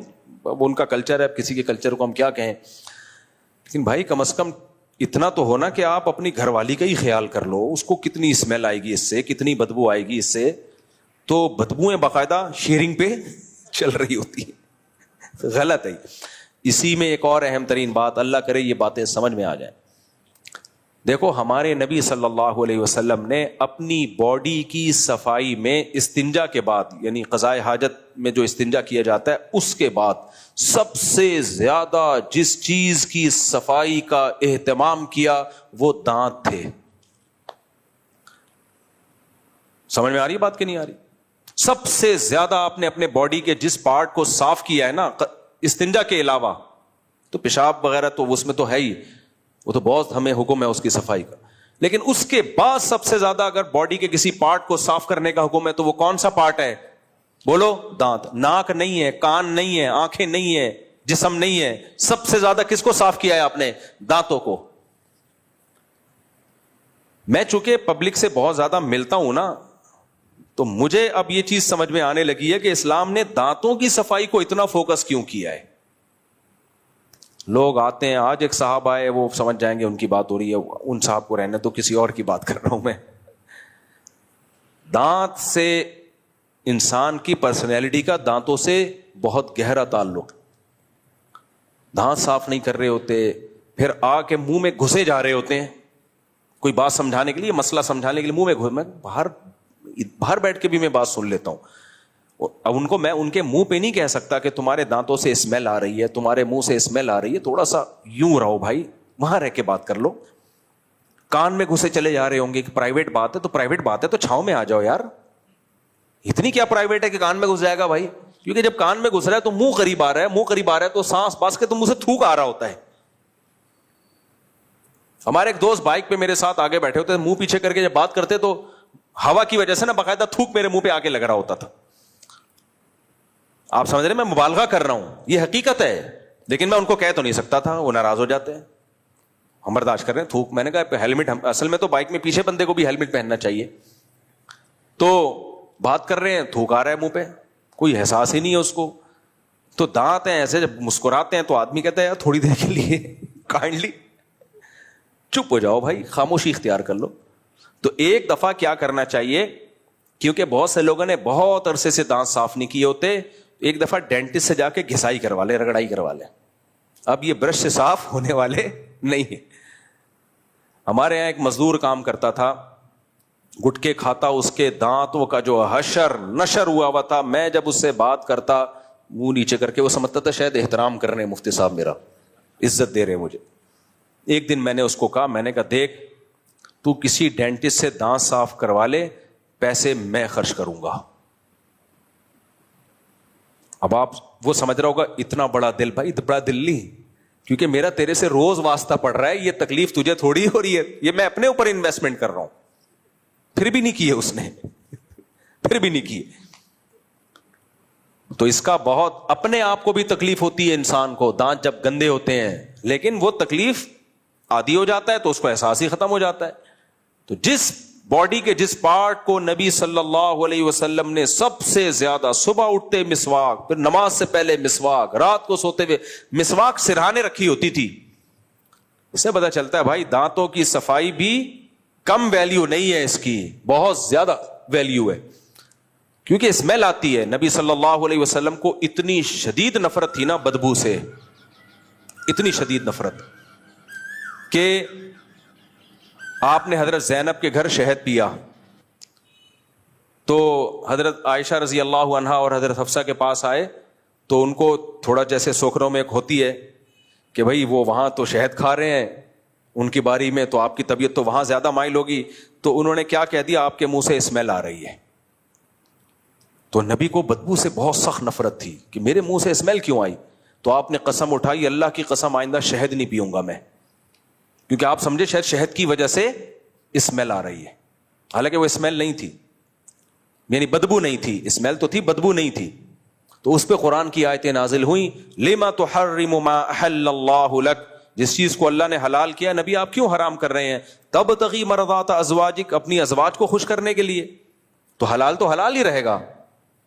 ان کا کلچر ہے, کسی کے کلچر کو ہم کیا کہیں. لیکن بھائی کم از کم اتنا تو ہونا کہ آپ اپنی گھر والی کا ہی خیال کر لو, اس کو کتنی اسمیل آئے گی اس سے, کتنی بدبو آئے گی اس سے. تو بدبوئیں باقاعدہ شیئرنگ پہ چل رہی ہوتی ہے, غلط ہے. اسی میں ایک اور اہم ترین بات, اللہ کرے یہ باتیں سمجھ میں آ جائیں. دیکھو ہمارے نبی صلی اللہ علیہ وسلم نے اپنی باڈی کی صفائی میں استنجا کے بعد, یعنی قضائے حاجت میں جو استنجا کیا جاتا ہے اس کے بعد سب سے زیادہ جس چیز کی صفائی کا اہتمام کیا وہ دانت تھے. سمجھ میں آ رہی ہے بات کہ نہیں آ رہی؟ سب سے زیادہ آپ نے اپنے باڈی کے جس پارٹ کو صاف کیا ہے نا استنجا کے علاوہ, تو پیشاب وغیرہ تو اس میں تو ہے ہی, وہ تو بہت ہمیں حکم ہے اس کی صفائی کا, لیکن اس کے بعد سب سے زیادہ اگر باڈی کے کسی پارٹ کو صاف کرنے کا حکم ہے تو وہ کون سا پارٹ ہے؟ بولو, دانت. ناک نہیں ہے, کان نہیں ہے, آنکھیں نہیں ہے, جسم نہیں ہے, سب سے زیادہ کس کو صاف کیا ہے آپ نے؟ دانتوں کو. میں چونکہ پبلک سے بہت زیادہ ملتا ہوں نا, تو مجھے اب یہ چیز سمجھ میں آنے لگی ہے کہ اسلام نے دانتوں کی صفائی کو اتنا فوکس کیوں کیا ہے. لوگ آتے ہیں, آج ایک صاحب آئے, وہ سمجھ جائیں گے ان کی بات ہو رہی ہے, ان صاحب کو رہنے تو کسی اور کی بات کر رہا ہوں میں. دانت سے انسان کی پرسنالٹی کا دانتوں سے بہت گہرا تعلق. دانت صاف نہیں کر رہے ہوتے, پھر آ کے منہ میں گھسے جا رہے ہوتے ہیں, کوئی بات سمجھانے کے لیے, مسئلہ سمجھانے کے لیے منہ میں باہر بیٹھ کے بھی میں بات سن لیتا ہوں. اب ان کو میں ان کے منہ پہ نہیں کہہ سکتا کہ تمہارے دانتوں سے اسمیل آ رہی ہے, تمہارے منہ سے اسمیل آ رہی ہے, تھوڑا سا یوں رہو بھائی, وہاں رہ کے بات کر لو. کان میں گھسے چلے جا رہے ہوں گے کہ پرائیویٹ بات ہے, تو پرائیویٹ بات ہے تو چھاؤں میں آ جاؤ یار. اتنی کیا پرائیویٹ ہے کہ کان میں گھس جائے گا بھائی؟ کیونکہ جب کان میں گھس رہا ہے تو منہ قریب آ رہا ہے, منہ قریب آ رہا ہے تو سانس باس کے تو منہ سے تھوک آ رہا ہوتا ہے. ہمارے ایک دوست بائک پہ میرے ساتھ آگے بیٹھے ہوتے, منہ پیچھے کر کے جب بات کرتے تو ہوا کی وجہ سے نا باقاعدہ تھوک میرے منہ پہ آ کے لگ رہا ہوتا تھا. آپ سمجھ رہے میں مبالغہ کر رہا ہوں, یہ حقیقت ہے, لیکن میں ان کو کہہ تو نہیں سکتا تھا, وہ ناراض ہو جاتے ہیں. ہم برداشت کر رہے ہیں تھوک. میں نے کہا ہیلمٹ, اصل میں تو بائک میں پیچھے بندے کو بھی ہیلمٹ پہننا چاہیے. تو بات کر رہے ہیں, تھوک آ رہا ہے منہ پہ, کوئی احساس ہی نہیں ہے اس کو. تو دانت ہیں ایسے, جب مسکراتے ہیں تو آدمی کہتا ہے یار تھوڑی دیر کے لیے کائنڈلی چپ ہو جاؤ بھائی, خاموشی اختیار کر لو. تو ایک دفعہ کیا کرنا چاہیے, کیونکہ بہت سے لوگوں نے بہت عرصے سے دانت صاف نہیں کیے ہوتے, ایک دفعہ ڈینٹسٹ سے جا کے گھسائی کروا لے, رگڑائی کروا لے. اب یہ برش سے صاف ہونے والے نہیں ہیں. ہمارے یہاں ایک مزدور کام کرتا تھا, گٹکے کھاتا, اس کے دانتوں کا جو حشر نشر ہوا ہوا تھا. میں جب اس سے بات کرتا منہ نیچے کر کے, وہ سمجھتا تھا شاید احترام کر رہے ہیں مفتی صاحب, میرا عزت دے رہے ہیں مجھے. ایک دن میں نے اس کو کہا, میں نے کہا دیکھ تو کسی ڈینٹسٹ سے دانت صاف کروا لے, پیسے میں خرچ کروں گا. اب آپ وہ سمجھ رہا ہوگا اتنا بڑا دل, بھائی اتنا بڑا دل نہیں, کیونکہ میرا تیرے سے روز واسطہ پڑ رہا ہے, یہ تکلیف تجھے تھوڑی ہو رہی ہے, یہ میں اپنے اوپر انویسٹمنٹ کر رہا ہوں. پھر بھی نہیں کیے اس نے, پھر بھی نہیں کیے. تو اس کا بہت اپنے آپ کو بھی تکلیف ہوتی ہے انسان کو, دانت جب گندے ہوتے ہیں, لیکن وہ تکلیف عادی ہو جاتا ہے تو اس کو احساس ہی ختم ہو جاتا ہے. تو جس باڈی کے جس پارٹ کو نبی صلی اللہ علیہ وسلم نے سب سے زیادہ, صبح اٹھتے مسواک, پھر نماز سے پہلے مسواک, رات کو سوتے ہوئے مسواک سرہانے رکھی ہوتی تھی, اس سے پتہ چلتا ہے بھائی دانتوں کی صفائی بھی کم ویلیو نہیں ہے، اس کی بہت زیادہ ویلیو ہے، کیونکہ اسمیل آتی ہے. نبی صلی اللہ علیہ وسلم کو اتنی شدید نفرت تھی نا بدبو سے، اتنی شدید نفرت کہ آپ نے حضرت زینب کے گھر شہد پیا تو حضرت عائشہ رضی اللہ عنہا اور حضرت حفصہ کے پاس آئے تو ان کو تھوڑا جیسے سوکھروں میں ایک ہوتی ہے کہ بھائی وہ وہاں تو شہد کھا رہے ہیں ان کی باری میں، تو آپ کی طبیعت تو وہاں زیادہ مائل ہوگی، تو انہوں نے کیا کہہ دیا، آپ کے منہ سے اسمیل آ رہی ہے. تو نبی کو بدبو سے بہت سخت نفرت تھی کہ میرے منہ سے اسمیل کیوں آئی. تو آپ نے قسم اٹھائی، اللہ کی قسم آئندہ شہد نہیں پیوں گا میں، کیونکہ آپ سمجھے شاید شہد کی وجہ سے اسمیل آ رہی ہے، حالانکہ وہ اسمیل نہیں تھی، یعنی بدبو نہیں تھی، اسمیل تو تھی بدبو نہیں تھی. تو اس پہ قرآن کی آیتیں نازل ہوئیں، لما تحرم ما احل اللہ لک، جس چیز کو اللہ نے حلال کیا نبی آپ کیوں حرام کر رہے ہیں، تبتغی مرضات ازواجک، اپنی ازواج کو خوش کرنے کے لیے. تو حلال ہی رہے گا،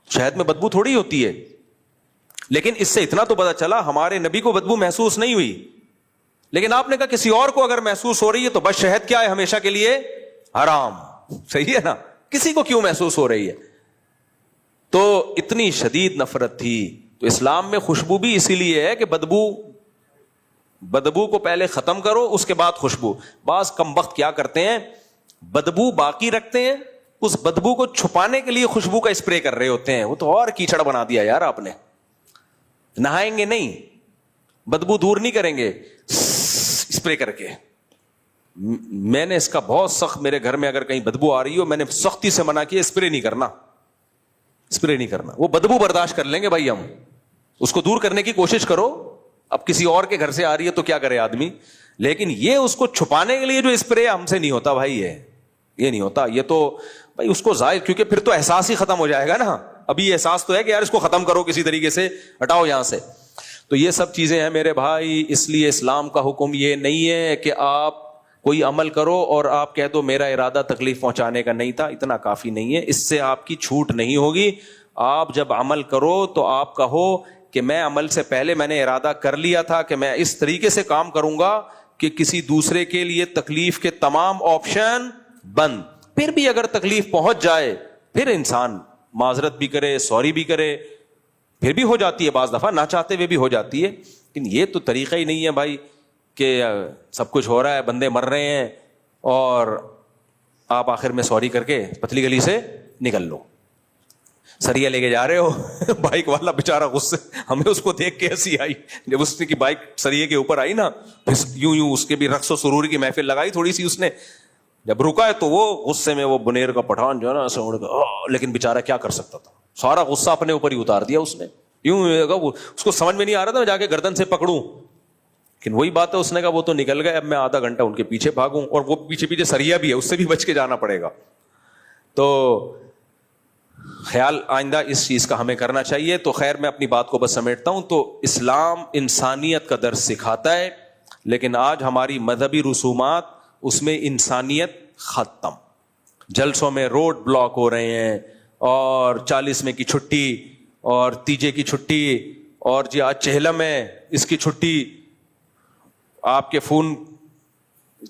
شہد میں بدبو تھوڑی ہوتی ہے. لیکن اس سے اتنا تو پتا چلا ہمارے نبی کو بدبو محسوس نہیں ہوئی، لیکن آپ نے کہا کسی اور کو اگر محسوس ہو رہی ہے تو بس شہد کیا ہے، ہمیشہ کے لیے حرام. صحیح ہے نا، کسی کو کیوں محسوس ہو رہی ہے. تو اتنی شدید نفرت تھی. تو اسلام میں خوشبو بھی اسی لیے ہے کہ بدبو کو پہلے ختم کرو اس کے بعد خوشبو. بعض کمبخت کیا کرتے ہیں، بدبو باقی رکھتے ہیں، اس بدبو کو چھپانے کے لیے خوشبو کا اسپرے کر رہے ہوتے ہیں. وہ تو اور کیچڑ بنا دیا یار آپ نے. نہائیں گے نہیں، بدبو دور نہیں کریں گے اسپرے کر کے. میں نے اس کا بہت سخت، میرے گھر میں اگر کہیں بدبو آ رہی ہو میں نے سختی سے منع کیا، اسپرے نہیں کرنا، اسپرے نہیں کرنا. وہ بدبو برداشت کر لیں گے بھائی، ہم اس کو دور کرنے کی کوشش کرو. اب کسی اور کے گھر سے آ رہی ہے تو کیا کرے آدمی، لیکن یہ اس کو چھپانے کے لیے جو اسپرے ہم سے نہیں ہوتا بھائی، یہ نہیں ہوتا. یہ تو بھائی اس کو ظاہر، کیونکہ پھر تو احساس ہی ختم ہو جائے گا نا. ابھی یہ احساس تو ہے کہ یار اس کو ختم کرو کسی طریقے سے، ہٹاؤ یہاں سے. تو یہ سب چیزیں ہیں میرے بھائی. اس لیے اسلام کا حکم یہ نہیں ہے کہ آپ کوئی عمل کرو اور آپ کہہ دو میرا ارادہ تکلیف پہنچانے کا نہیں تھا، اتنا کافی نہیں ہے. اس سے آپ کی چھوٹ نہیں ہوگی. آپ جب عمل کرو تو آپ کہو کہ میں عمل سے پہلے میں نے ارادہ کر لیا تھا کہ میں اس طریقے سے کام کروں گا کہ کسی دوسرے کے لیے تکلیف کے تمام آپشن بند. پھر بھی اگر تکلیف پہنچ جائے پھر انسان معذرت بھی کرے، سوری بھی کرے، پھر بھی ہو جاتی ہے، بعض دفعہ نہ چاہتے ہوئے بھی ہو جاتی ہے. لیکن یہ تو طریقہ ہی نہیں ہے بھائی کہ سب کچھ ہو رہا ہے، بندے مر رہے ہیں اور آپ آخر میں سوری کر کے پتلی گلی سے نکل لو. سریا لے کے جا رہے ہو، بائک والا بےچارا غصے، ہمیں اس کو دیکھ کے ہنسی آئی جب اس کی بائک سریے کے اوپر آئی نا، پھر یوں اس کے بھی رقص و سرور کی محفل لگائی تھوڑی سی اس نے. جب رکا ہے تو وہ غصے میں وہ بنیر کا پٹھان جو ہے نا سوڑ کا، لیکن بےچارا کیا کر سکتا تھا، سارا غصہ اپنے اوپر ہی اتار دیا اس نے. یوں اس کو سمجھ میں نہیں آ رہا تھا میں جا کے گردن سے پکڑوں، لیکن وہی بات ہے، اس نے کہا وہ تو نکل گئے، اب میں آدھا گھنٹہ ان کے پیچھے بھاگوں، اور وہ پیچھے پیچھے سریا بھی ہے، اس سے بھی بچ کے جانا پڑے گا. تو خیال آئندہ اس چیز کا ہمیں کرنا چاہیے. تو خیر میں اپنی بات کو بس سمیٹتا ہوں. تو اسلام انسانیت کا درس سکھاتا ہے، لیکن آج ہماری مذہبی رسومات اس میں انسانیت ختم. جلسوں میں روڈ بلاک ہو رہے ہیں، اور 40ویں کی چھٹی، اور تیجے کی چھٹی، اور جی آج چہلم ہے اس کی چھٹی. آپ کے فون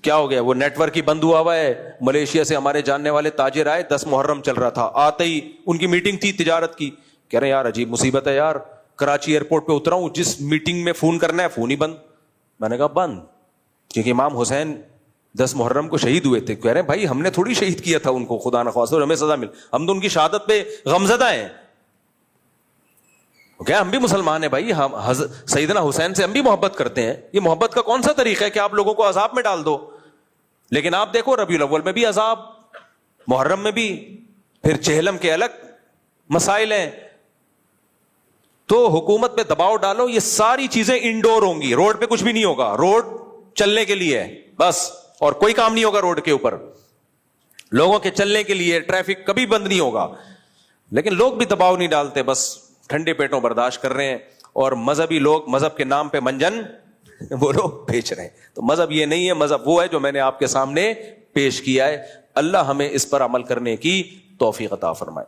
کیا ہو گیا، وہ نیٹ ورک ہی بند ہوا ہے. ملیشیا سے ہمارے جاننے والے تاجر آئے، 10 محرم چل رہا تھا، آتے ہی ان کی میٹنگ تھی تجارت کی، کہہ رہے ہیں یار عجیب مصیبت ہے یار، کراچی ایئرپورٹ پہ اترا ہوں، جس میٹنگ میں فون کرنا ہے فون ہی بند. میں نے کہا بند، کیونکہ امام حسین 10 محرم کو شہید ہوئے تھے. کہہ رہے ہیں بھائی ہم نے تھوڑی شہید کیا تھا ان کو، خدا نخواستہ اور ہمیں سزا مل، ہم تو ان کی شہادت پہ غمزدہ ہیں. کیا ہم بھی مسلمان ہیں بھائی، ہم سیدنا حسین سے ہم بھی محبت کرتے ہیں. یہ محبت کا کون سا طریقہ ہے کہ آپ لوگوں کو عذاب میں ڈال دو؟ لیکن آپ دیکھو ربیع الاول میں بھی عذاب، محرم میں بھی، پھر چہلم کے الگ مسائل ہیں. تو حکومت پہ دباؤ ڈالو. یہ ساری چیزیں انڈور ہوں گی، روڈ پہ کچھ بھی نہیں ہوگا، روڈ چلنے کے لیے بس، اور کوئی کام نہیں ہوگا روڈ کے اوپر، لوگوں کے چلنے کے لیے، ٹریفک کبھی بند نہیں ہوگا. لیکن لوگ بھی دباؤ نہیں ڈالتے، بس ٹھنڈے پیٹوں برداشت کر رہے ہیں. اور مذہبی لوگ مذہب کے نام پہ منجن وہ لوگ بیچ رہے ہیں. تو مذہب یہ نہیں ہے، مذہب وہ ہے جو میں نے آپ کے سامنے پیش کیا ہے. اللہ ہمیں اس پر عمل کرنے کی توفیق عطا فرمائے.